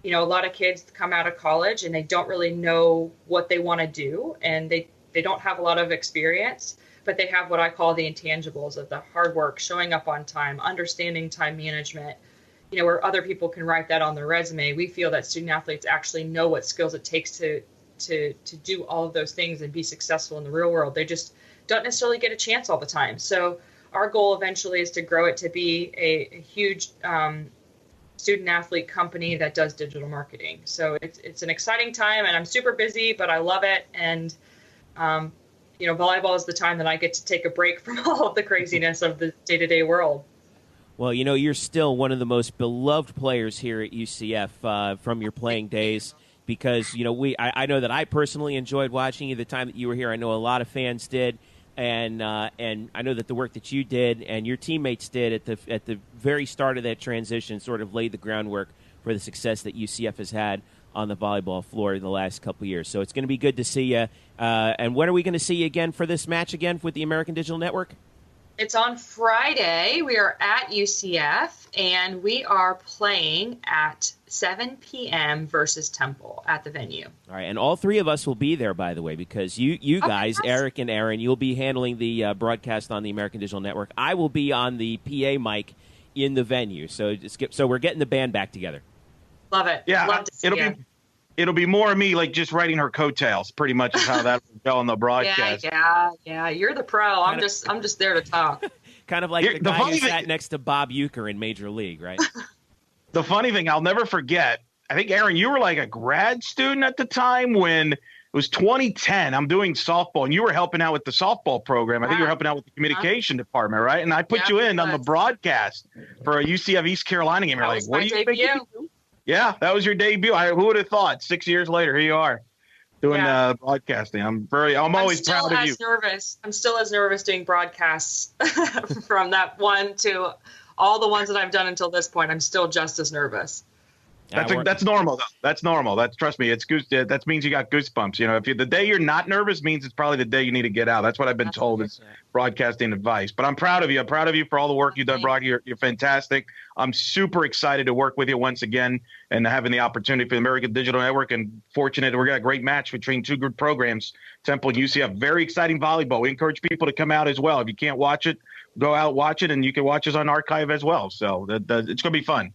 you know, a lot of kids come out of college and they don't really know what they want to do, and they don't have a lot of experience, but they have what I call the intangibles of the hard work, showing up on time, understanding time management, you know, where other people can write that on their resume. We feel that student athletes actually know what skills it takes to do all of those things and be successful in the real world. They just don't necessarily get a chance all the time. So our goal eventually is to grow it to be a huge student athlete company that does digital marketing. So it's an exciting time, and I'm super busy, but I love it. And volleyball is the time that I get to take a break from all of the craziness of the day-to-day world. Well, you're still one of the most beloved players here at UCF from your playing days because, I know that I personally enjoyed watching you the time that you were here. I know a lot of fans did, and I know that the work that you did and your teammates did at the very start of that transition sort of laid the groundwork for the success that UCF has had on the volleyball floor in the last couple of years. So it's going to be good to see you. And when are we going to see you again for this match again with the American Digital Network? It's on Friday. We are at UCF, and we are playing at 7 p.m. versus Temple at the venue. All right, and all three of us will be there, by the way, because you guys, nice. Eric and Erin, you'll be handling the broadcast on the American Digital Network. I will be on the PA mic in the venue. So we're getting the band back together. Love it. Yeah, Love to see you. It'll be more of me, like just writing her coattails. Pretty much is how that will go on the broadcast. Yeah. You're the pro. I'm just there to talk. Kind of like the guy who sat next to Bob Uecker in Major League, right? The funny thing, I'll never forget. I think Erin, you were like a grad student at the time when it was 2010. I'm doing softball, and you were helping out with the softball program. I think you were helping out with the communication department, right? And I put you in on the broadcast for a UCF East Carolina game. You're like, what do you think? Yeah, that was your debut. Who would have thought? 6 years later, here you are doing broadcasting. I'm always proud of you. I'm still as nervous doing broadcasts from that one to all the ones that I've done until this point. I'm still just as nervous. That's normal, though. That's normal. Trust me. That means you got goosebumps. If the day you're not nervous means it's probably the day you need to get out. That's what I've been told. It's broadcasting advice. But I'm proud of you. I'm proud of you for all the work you've done, Brock. You're fantastic. I'm super excited to work with you once again and having the opportunity for the American Digital Network. And fortunate we're got a great match between two good programs, Temple and UCF. Very exciting volleyball. We encourage people to come out as well. If you can't watch it, go out, watch it, and you can watch us on archive as well. So it's going to be fun.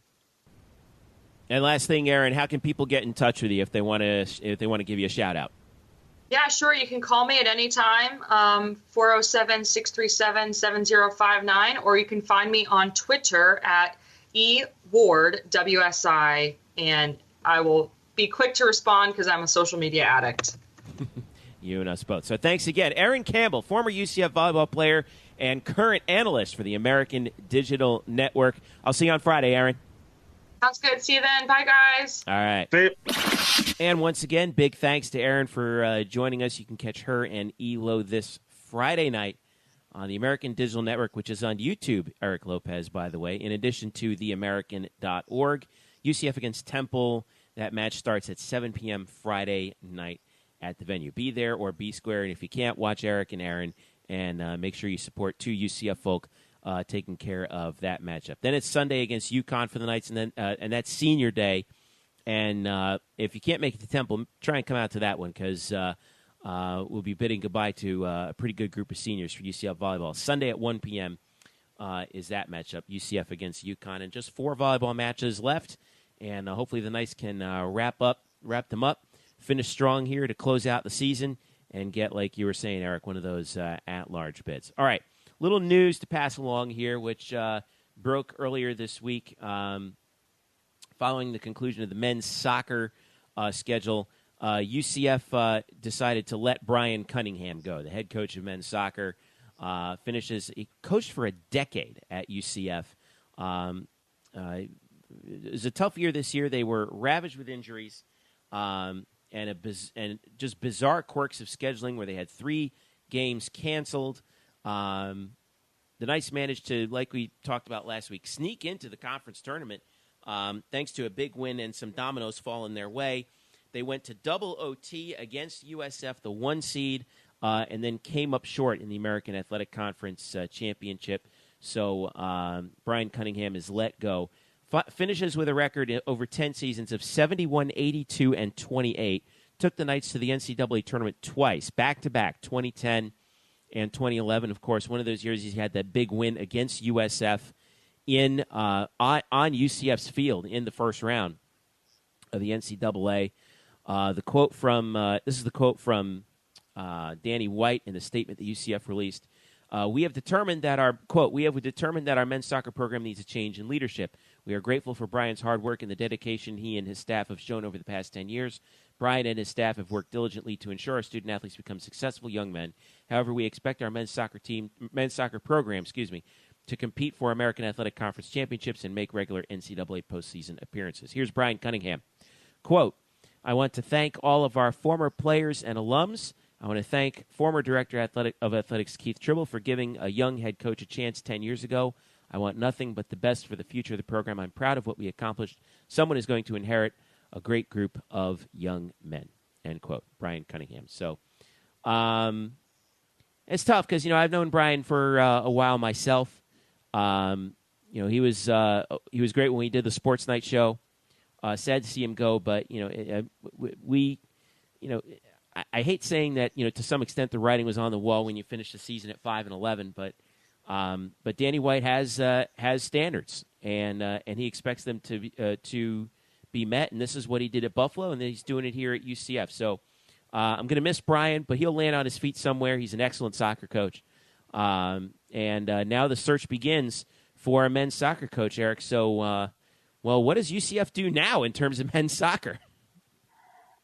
And last thing, Erin, how can people get in touch with you if they want to give you a shout out? Yeah, sure. You can call me at any time, 407-637-7059, or you can find me on Twitter at eWardWSI, and I will be quick to respond because I'm a social media addict. You and us both. So thanks again. Erin Campbell, former UCF volleyball player and current analyst for the American Digital Network. I'll see you on Friday, Erin. Sounds good. See you then. Bye, guys. All right. And once again, big thanks to Erin for joining us. You can catch her and ELO this Friday night on the American Digital Network, which is on YouTube, Eric Lopez, by the way, in addition to theamerican.org. UCF against Temple. That match starts at 7 p.m. Friday night at the venue. Be there or be square. And if you can't, watch Eric and Erin and make sure you support two UCF folk taking care of that matchup. Then it's Sunday against UConn for the Knights, and then and that's senior day. And if you can't make it to Temple, try and come out to that one because we'll be bidding goodbye to a pretty good group of seniors for UCF volleyball. Sunday at 1 p.m. Is that matchup, UCF against UConn. And just 4 volleyball matches left, and hopefully the Knights can wrap them up, finish strong here to close out the season, and get, like you were saying, Eric, one of those at-large bids. All right. Little news to pass along here, which broke earlier this week following the conclusion of the men's soccer schedule. UCF decided to let Bryan Cunningham go, the head coach of men's soccer. He coached for a decade at UCF. It was a tough year this year. They were ravaged with injuries and just bizarre quirks of scheduling where they had 3 games canceled. The Knights managed to, like we talked about last week, sneak into the conference tournament thanks to a big win and some dominoes falling their way. They went to double OT against USF, the 1 seed, and then came up short in the American Athletic Conference championship. So Bryan Cunningham is let go. Finishes with a record over 10 seasons of 71, 82, and 28. Took the Knights to the NCAA tournament twice, back-to-back, 2010 and 2011. Of course, one of those years he had that big win against USF on UCF's field in the first round of the NCAA. This is the quote from Danny White in the statement that UCF released. We have determined that our men's soccer program needs a change in leadership. We are grateful for Bryan's hard work and the dedication he and his staff have shown over the past 10 years, Bryan and his staff have worked diligently to ensure our student athletes become successful young men. However, we expect our men's soccer program, to compete for American Athletic Conference championships and make regular NCAA postseason appearances. Here's Bryan Cunningham. Quote, I want to thank all of our former players and alums. I want to thank former Director of Athletics Keith Tribble for giving a young head coach a chance 10 years ago. I want nothing but the best for the future of the program. I'm proud of what we accomplished. Someone is going to inherit a great group of young men, end quote. Bryan Cunningham. So it's tough because, I've known Bryan for a while myself. He was great when we did the Sports Night show. Sad to see him go, but, I hate saying that, to some extent the writing was on the wall when you finish the season at 5-11, but Danny White has standards, and he expects them to be met, and this is what he did at Buffalo, and then he's doing it here at UCF. So I'm going to miss Bryan, but he'll land on his feet somewhere. He's an excellent soccer coach, and now the search begins for a men's soccer coach, Eric. So, what does UCF do now in terms of men's soccer?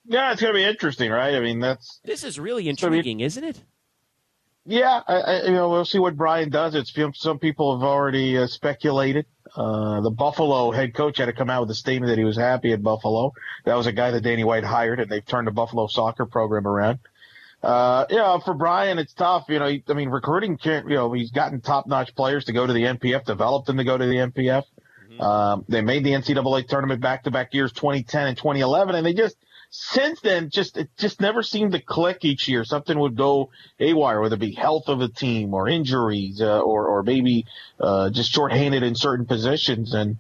Yeah, it's going to be interesting, right? I mean, this is really intriguing, isn't it? Yeah, we'll see what Bryan does. Some people have already speculated. The Buffalo head coach had to come out with a statement that he was happy at Buffalo. That was a guy that Danny White hired, and they've turned the Buffalo soccer program around. For Bryan, it's tough. Recruiting can't. He's gotten top-notch players to go to the NPF, developed them to go to the NPF. Mm-hmm. They made the NCAA tournament back-to-back years, 2010 and 2011, and they just. Since then, it just never seemed to click each year. Something would go haywire, whether it be health of the team or injuries, or maybe just shorthanded in certain positions. And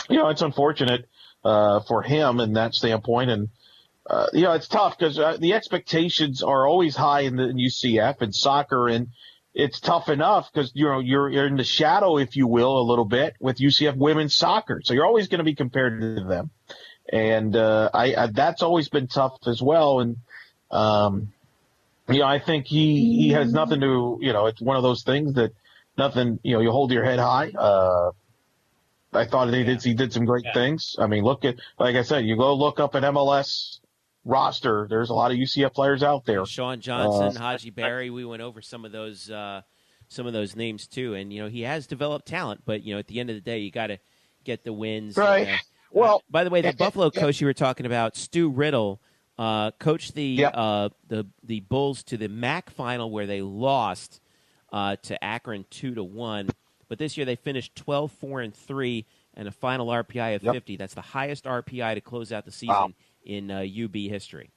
it's unfortunate for him in that standpoint. And it's tough because the expectations are always high in UCF and soccer, and it's tough enough because you're in the shadow, if you will, a little bit with UCF women's soccer. So you're always going to be compared to them. And that's always been tough as well. And I think he has nothing to. It's one of those things that nothing. You hold your head high. I thought he did some great things. I mean, like I said, you go look up an MLS roster. There's a lot of UCF players out there. Sean Johnson, Haji Berry. We went over some of those names too. And he has developed talent, but at the end of the day, you got to get the wins. Right. And, by the way, the Buffalo coach you were talking about, Stu Riddle, coached the Bulls to the MAC final where they lost to Akron 2-1. But this year they finished 12-4-3 and a final RPI of 50. That's the highest RPI to close out the season in UB history.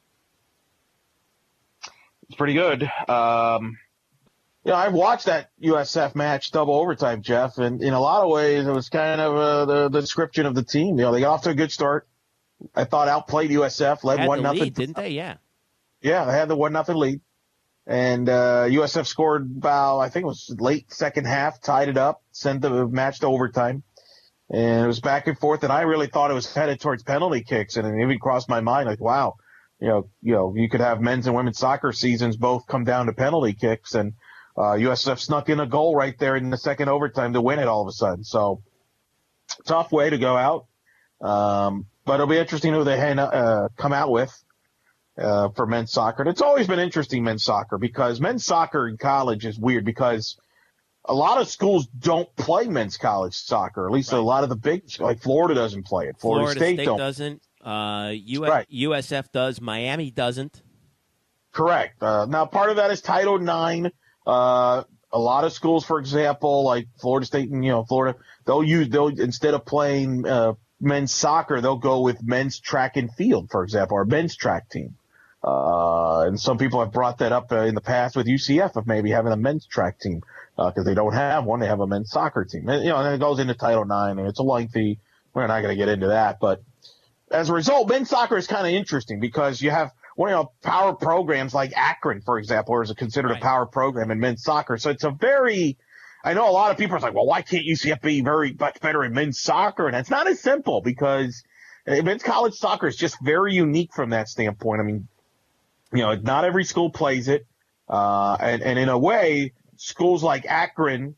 It's pretty good. I've watched that USF match, double overtime, Jeff, and in a lot of ways it was kind of the description of the team. They got off to a good start. I thought outplayed USF, led 1-0. Didn't they? Yeah. Yeah, they had the 1-0 lead. And USF scored about, I think it was late second half, tied it up, sent the match to overtime. And it was back and forth, and I really thought it was headed towards penalty kicks, and it even crossed my mind, like, wow, you could have men's and women's soccer seasons both come down to penalty kicks, and USF snuck in a goal right there in the second overtime to win it all of a sudden. So tough way to go out. But it'll be interesting who they come out with for men's soccer. And it's always been interesting, men's soccer, because men's soccer in college is weird because a lot of schools don't play men's college soccer. At least a lot of the big, like Florida doesn't play it. Florida State doesn't. USF does. Miami doesn't. Correct. Now, part of that is Title IX. A lot of schools, for example, like Florida State and Florida, they'll instead of playing men's soccer, they'll go with men's track and field, for example, or men's track team. And some people have brought that up in the past with UCF of maybe having a men's track team because they don't have one; they have a men's soccer team. And, and it goes into Title IX, and it's a lengthy. We're not going to get into that, but as a result, men's soccer is kind of interesting because you have power programs like Akron, for example, is considered a power program in men's soccer. So it's I know a lot of people are like, well, why can't UCF be very much better in men's soccer? And it's not as simple because men's college soccer is just very unique from that standpoint. I mean, not every school plays it. And in a way, schools like Akron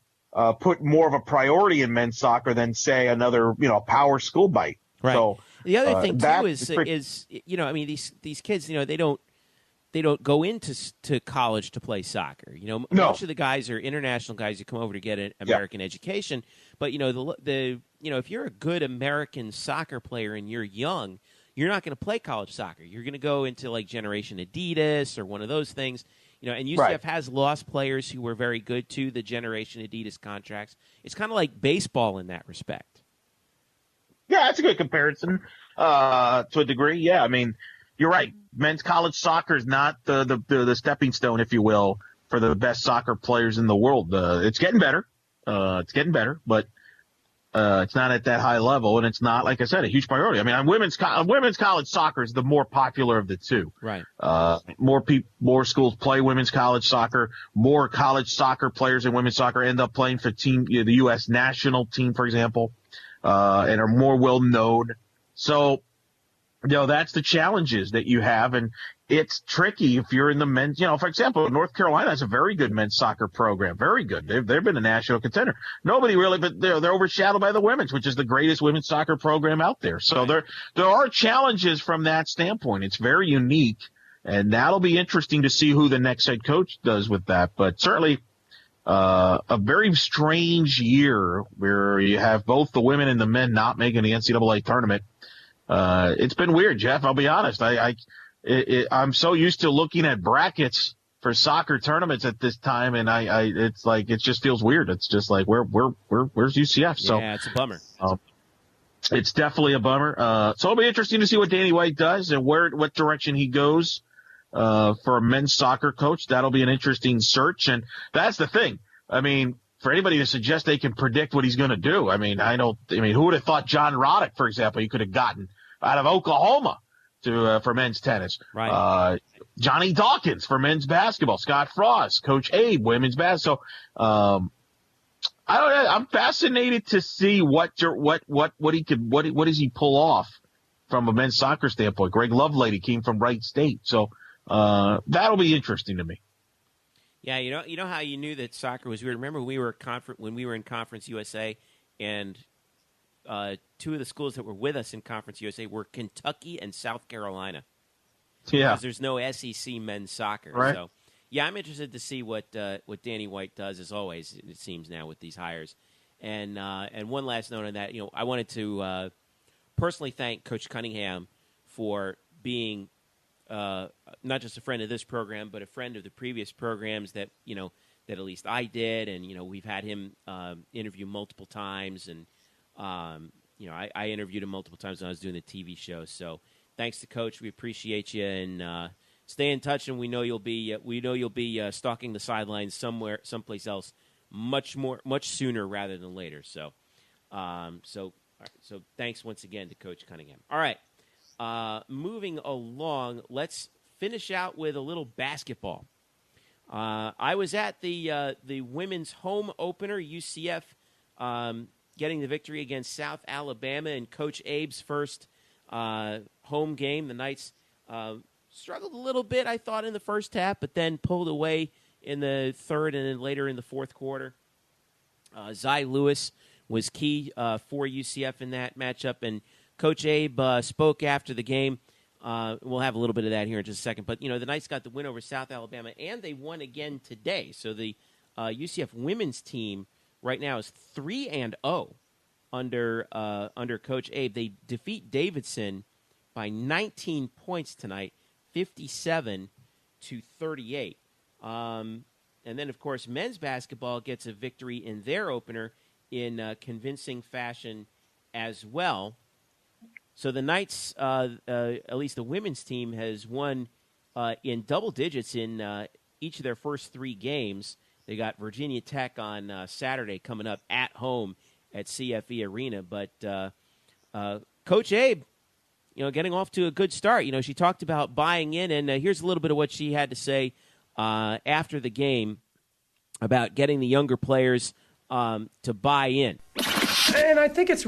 put more of a priority in men's soccer than, say, another, power school might. Right. So The other thing too is I mean these kids, they don't go into college to play soccer. Most of the guys are international guys who come over to get an American education. But if you're a good American soccer player and you're young, you're not going to play college soccer. You're going to go into like Generation Adidas or one of those things. And UCF has lost players who were very good to the Generation Adidas contracts. It's kind of like baseball in that respect. Yeah, that's a good comparison to a degree. Yeah, I mean, you're right. Men's college soccer is not the stepping stone, if you will, for the best soccer players in the world. It's getting better. But it's not at that high level, and it's not, like I said, a huge priority. I mean, women's college soccer is the more popular of the two. Right. More schools play women's college soccer. More college soccer players in women's soccer end up playing for the U.S. national team, for example, and are more well known. So, that's the challenges that you have, and it's tricky if you're in the men's. For example, North Carolina has a very good men's soccer program, very good. They've been a national contender. Nobody really, but they're overshadowed by the women's, which is the greatest women's soccer program out there. So there are challenges from that standpoint. It's very unique, and that'll be interesting to see who the next head coach does with that. But certainly, a very strange year where you have both the women and the men not making the NCAA tournament. It's been weird, Jeff. I'll be honest. I'm so used to looking at brackets for soccer tournaments at this time, and it's like it just feels weird. It's just like where's UCF? So yeah, it's a bummer. It's definitely a bummer. So it'll be interesting to see what Danny White does and what direction he goes for a men's soccer coach. That'll be an interesting search, and that's the thing. I mean, for anybody to suggest they can predict what he's going to do, who would have thought John Roddick, for example, you could have gotten out of Oklahoma for men's tennis. Right. Johnny Dawkins for men's basketball. Scott Frost, Coach Abe, women's basketball. So, I'm fascinated to see what does he pull off from a men's soccer standpoint. Greg Lovelady came from Wright State. So, that'll be interesting to me. Yeah, you know how you knew that soccer was weird? Remember when we were in Conference USA, and two of the schools that were with us in Conference USA were Kentucky and South Carolina. Yeah. Because there's no SEC men's soccer. Right. So, yeah, I'm interested to see what Danny White does, as always, it seems now, with these hires. And one last note on that, I wanted to personally thank Coach Cunningham for being not just a friend of this program, but a friend of the previous programs that at least I did, and we've had him interview multiple times, and I interviewed him multiple times when I was doing the TV show. So thanks to Coach, we appreciate you, and stay in touch. And we know you'll be stalking the sidelines someplace else, much sooner rather than later. So thanks once again to Coach Cunningham. All right. Moving along, let's finish out with a little basketball. I was at the women's home opener, UCF getting the victory against South Alabama in Coach Abe's first home game. The Knights struggled a little bit, I thought, in the first half, but then pulled away in the third and then later in the fourth quarter. Zy Lewis was key for UCF in that matchup, and Coach Abe spoke after the game. We'll have a little bit of that here in just a second. But, the Knights got the win over South Alabama, and they won again today. So the UCF women's team right now is 3-0 under Coach Abe. They defeat Davidson by 19 points tonight, 57-38. And then, of course, men's basketball gets a victory in their opener in convincing fashion as well. So the Knights, at least the women's team, has won in double digits in each of their first three games. They got Virginia Tech on Saturday coming up at home at CFE Arena. But Coach Abe, getting off to a good start. She talked about buying in, and here's a little bit of what she had to say after the game about getting the younger players to buy in. And I think it's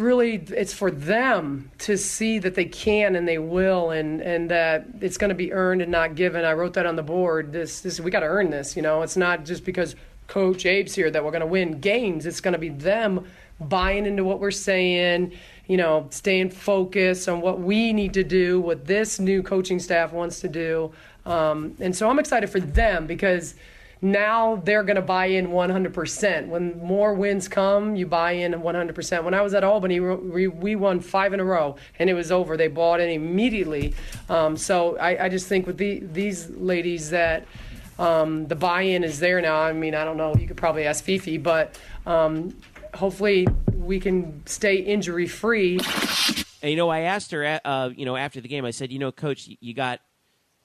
for them to see that they can and they will, and that it's going to be earned and not given. I wrote that on the board. This we got to earn this. It's not just because Coach Abe's here that we're going to win games. It's going to be them buying into what we're saying, staying focused on what we need to do, what this new coaching staff wants to do. And so I'm excited for them because now they're going to buy in 100%. When more wins come, you buy in 100%. When I was at Albany, we won 5 in a row, and it was over. They bought in immediately. So I just think with these ladies that the buy-in is there now. I mean, I don't know. You could probably ask Fifi, but hopefully we can stay injury-free. And, I asked her, after the game, I said, Coach, you got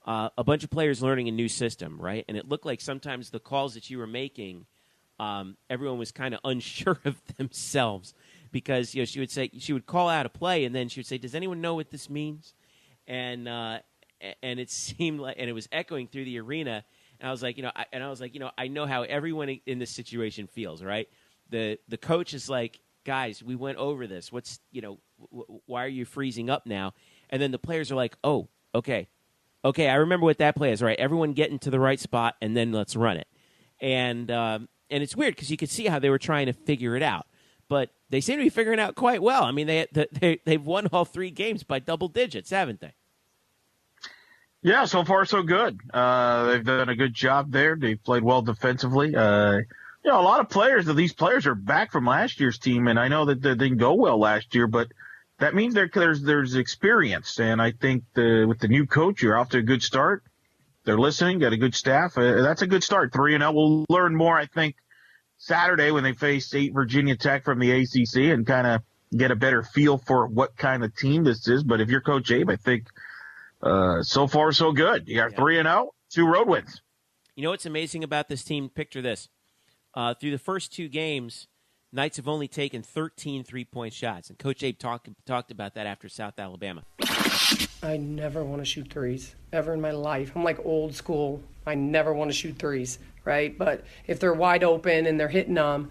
a bunch of players learning a new system, right? And it looked like sometimes the calls that you were making, everyone was kind of unsure of themselves because she would call out a play and then she would say, "Does anyone know what this means?" And it seemed like, and it was echoing through the arena. And I was like, I know how everyone in this situation feels, right? The coach is like, "Guys, we went over this. What's why are you freezing up now?" And then the players are like, "Oh, okay, I remember what that play is, right? Everyone get into the right spot, and then let's run it." And it's weird because you could see how they were trying to figure it out, but they seem to be figuring it out quite well. I mean, they've won all 3 games by double digits, haven't they? Yeah, so far so good. They've done a good job there. They've played well defensively. A lot of these players are back from last year's team, and I know that they didn't go well last year, but that means there's experience, and I think with the new coach, you're off to a good start. They're listening, got a good staff. That's a good start. 3-0. We'll learn more, I think, Saturday when they face Virginia Tech from the ACC and kind of get a better feel for what kind of team this is. But if you're Coach Abe, I think so far so good. You got 3-0, 2 road wins. You know what's amazing about this team? Picture this. Through the first 2 games, Knights have only taken 13 3-point shots, and Coach Abe talked about that after South Alabama. I never want to shoot threes, ever in my life. I'm like old school. I never want to shoot threes, right? But if they're wide open and they're hitting them,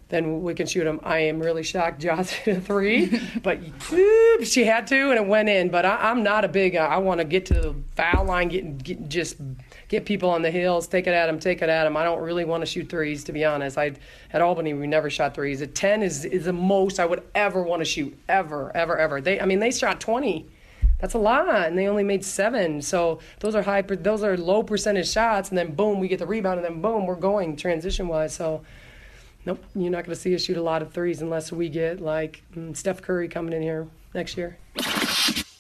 then we can shoot them. I am really shocked Josh hit a 3, but she had to, and it went in. But I'm not a big I want to get to the foul line, get people on the hills, take it at them. I don't really want to shoot threes, to be honest. At Albany, we never shot threes. At 10 is the most I would ever want to shoot, ever. They shot 20. That's a lot, and they only made 7. So those are low percentage shots, and then boom, we get the rebound, and then boom, we're going transition-wise. So nope, you're not going to see us shoot a lot of threes unless we get like Steph Curry coming in here next year.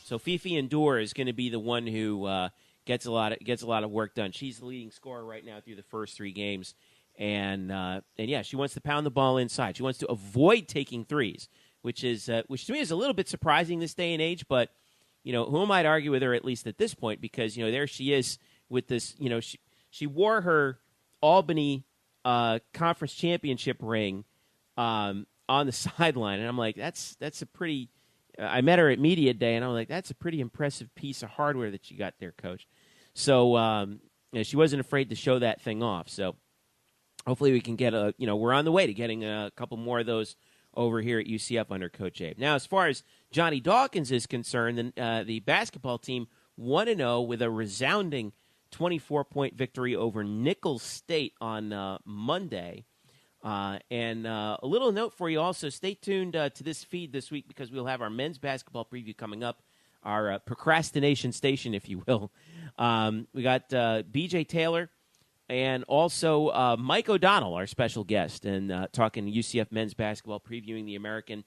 So Fifi Endure is going to be the one who gets a lot of work done. She's the leading scorer right now through the first 3 games, and yeah, she wants to pound the ball inside. She wants to avoid taking threes, which to me is a little bit surprising this day and age. But who might argue with her at least at this point? Because there she is with this. She wore her Albany conference championship ring on the sideline, and I'm like, that's a pretty. I met her at media day, and I'm like, that's a pretty impressive piece of hardware that you got there, Coach. So she wasn't afraid to show that thing off. So hopefully we can get we're on the way to getting a couple more of those over here at UCF under Coach Abe. Now, as far as Johnny Dawkins is concerned, the basketball team 1-0 with a resounding 24-point victory over Nicholls State on Monday. And a little note for you also, stay tuned to this feed this week because we'll have our men's basketball preview coming up, our procrastination station, if you will. We got BJ Taylor and also Mike O'Donnell, our special guest, and talking UCF men's basketball, previewing the American.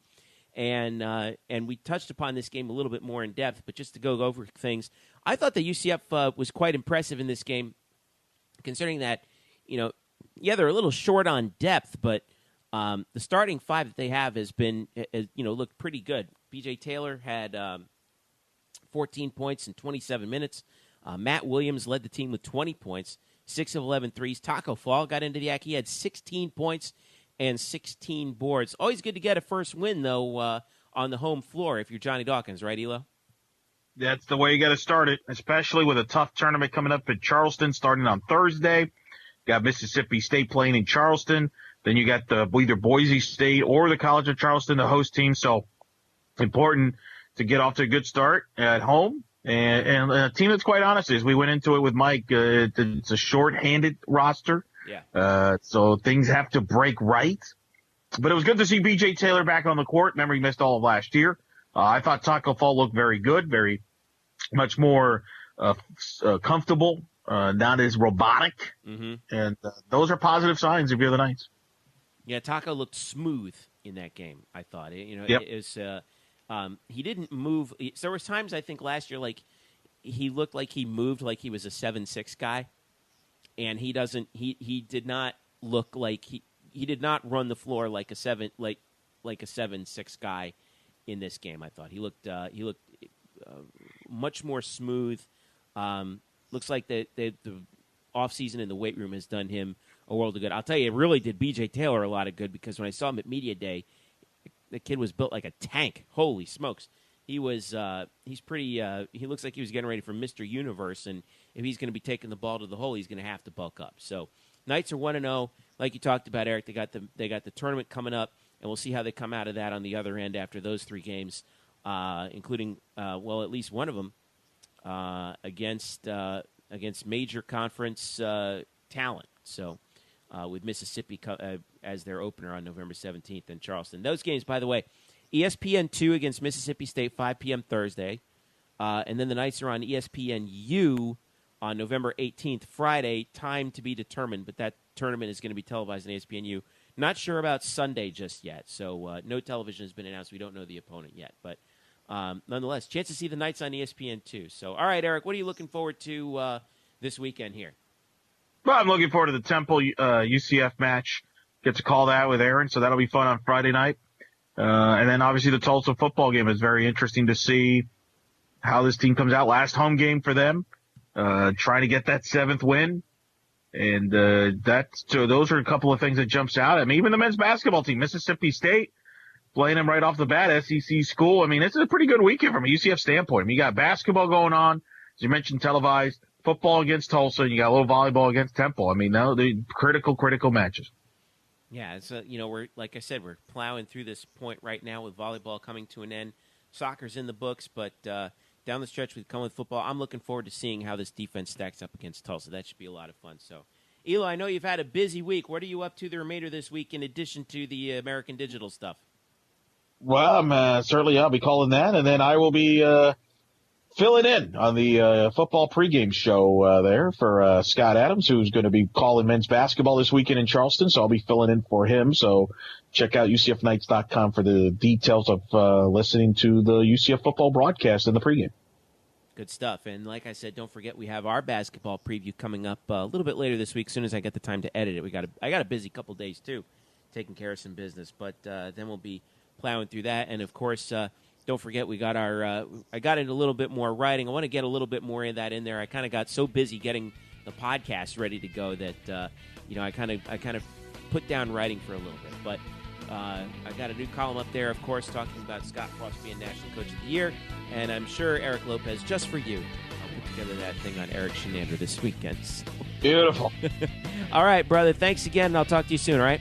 And we touched upon this game a little bit more in depth, but just to go over things, I thought that UCF was quite impressive in this game, considering that, they're a little short on depth, but the starting 5 that they have has been, looked pretty good. B.J. Taylor had 14 points in 27 minutes. Matt Williams led the team with 20 points, 6 of 11 threes. Taco Fall got into the act. He had 16 points and 16 boards. Always good to get a first win, though, on the home floor if you're Johnny Dawkins, right, Elo? That's the way you got to start it, especially with a tough tournament coming up in Charleston starting on Thursday. Got Mississippi State playing in Charleston. Then you got either Boise State or the College of Charleston, the host team. So important to get off to a good start at home. And a team that's quite honest is we went into it with Mike. It's a short-handed roster. Yeah. So things have to break right. But it was good to see B.J. Taylor back on the court. Remember, he missed all of last year. I thought Taco Fall looked very good, very much more comfortable, not as robotic. Mm-hmm. And those are positive signs if you're the Knights. Yeah, Taco looked smooth in that game, I thought. It was, he didn't move. So there was times, I think, last year, like, he looked like he moved like he was a 7'6" guy. And he did not look like he did not run the floor like a 7'6" guy in this game. I thought he looked much more smooth. Looks like the offseason in the weight room has done him a world of good. I'll tell you, it really did B.J. Taylor a lot of good, because when I saw him at media day, the kid was built like a tank. Holy smokes! He was he's pretty. He looks like he was getting ready for Mr. Universe, and if he's going to be taking the ball to the hole, he's going to have to bulk up. So Knights are 1-0, like you talked about, Eric. They got the tournament coming up, and we'll see how they come out of that on the other end after those 3 games, including at least one of them against major conference talent. So with Mississippi as their opener on November 17th in Charleston. Those games, by the way, ESPN2 against Mississippi State, 5 p.m. Thursday. And then the Knights are on ESPNU on November 18th, Friday, time to be determined. But that tournament is going to be televised on ESPNU. Not sure about Sunday just yet. So no television has been announced. We don't know the opponent yet. But nonetheless, chance to see the Knights on ESPN2. So, all right, Eric, what are you looking forward to this weekend here? Well, I'm looking forward to the Temple UCF match. Get to call that with Erin, so that'll be fun on Friday night. And then obviously the Tulsa football game is very interesting to see how this team comes out. Last home game for them, trying to get that 7th win. And so those are a couple of things that jumps out at me. Even the men's basketball team, Mississippi State, playing them right off the bat, SEC school. I mean, this is a pretty good weekend from a UCF standpoint. I mean, you got basketball going on, as you mentioned, televised, football against Tulsa, and you got a little volleyball against Temple. I mean, now they're critical matches. Yeah, it's we're, like I said, we're plowing through this point right now with volleyball coming to an end. Soccer's in the books, but down the stretch with coming with football, I'm looking forward to seeing how this defense stacks up against Tulsa. That should be a lot of fun. So, Elo, I know you've had a busy week. What are you up to the remainder of this week in addition to the American Digital stuff? Well, I'll be calling that, and then I will be filling in on the football pregame show there for Scott Adams, who's going to be calling men's basketball this weekend in Charleston, so I'll be filling in for him. So check out UCFKnights.com for the details of listening to the UCF football broadcast in the pregame. Good stuff. And like I said, don't forget we have our basketball preview coming up a little bit later this week, as soon as I get the time to edit it. I got a busy couple days, too, taking care of some business. But then we'll be plowing through that. And, of course, don't forget we got our I got into a little bit more writing. I want to get a little bit more of that in there. I kind of got so busy getting the podcast ready to go that, I kind of put down writing for a little bit. But I got a new column up there, of course, talking about Scott Frost being National Coach of the Year. And I'm sure Eric Lopez, just for you, I'll put together that thing on Eric Shenander this weekend. Beautiful. All right, brother. Thanks again, and I'll talk to you soon, all right?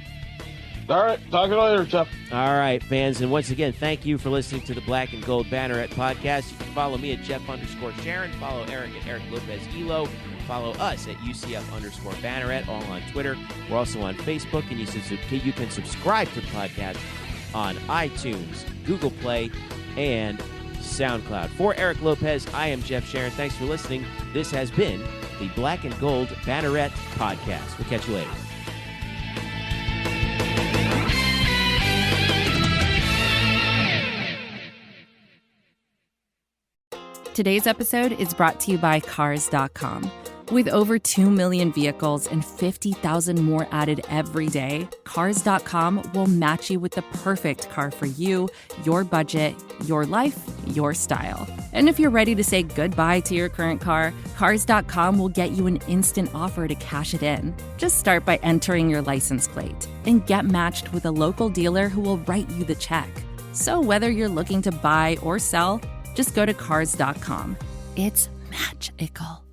All right. Talk to you later, Jeff. All right, fans. And once again, thank you for listening to the Black and Gold Banneret Podcast. You can follow me at Jeff_Sharon. Follow Eric at Eric Lopez Elo. Follow us at UCF_Banneret, all on Twitter. We're also on Facebook, and you can subscribe to the podcast on iTunes, Google Play, and SoundCloud. For Eric Lopez, I am Jeff Sharon. Thanks for listening. This has been the Black and Gold Banneret Podcast. We'll catch you later. Today's episode is brought to you by Cars.com. With over 2 million vehicles and 50,000 more added every day, Cars.com will match you with the perfect car for you, your budget, your life, your style. And if you're ready to say goodbye to your current car, Cars.com will get you an instant offer to cash it in. Just start by entering your license plate and get matched with a local dealer who will write you the check. So whether you're looking to buy or sell, just go to Cars.com. It's magical.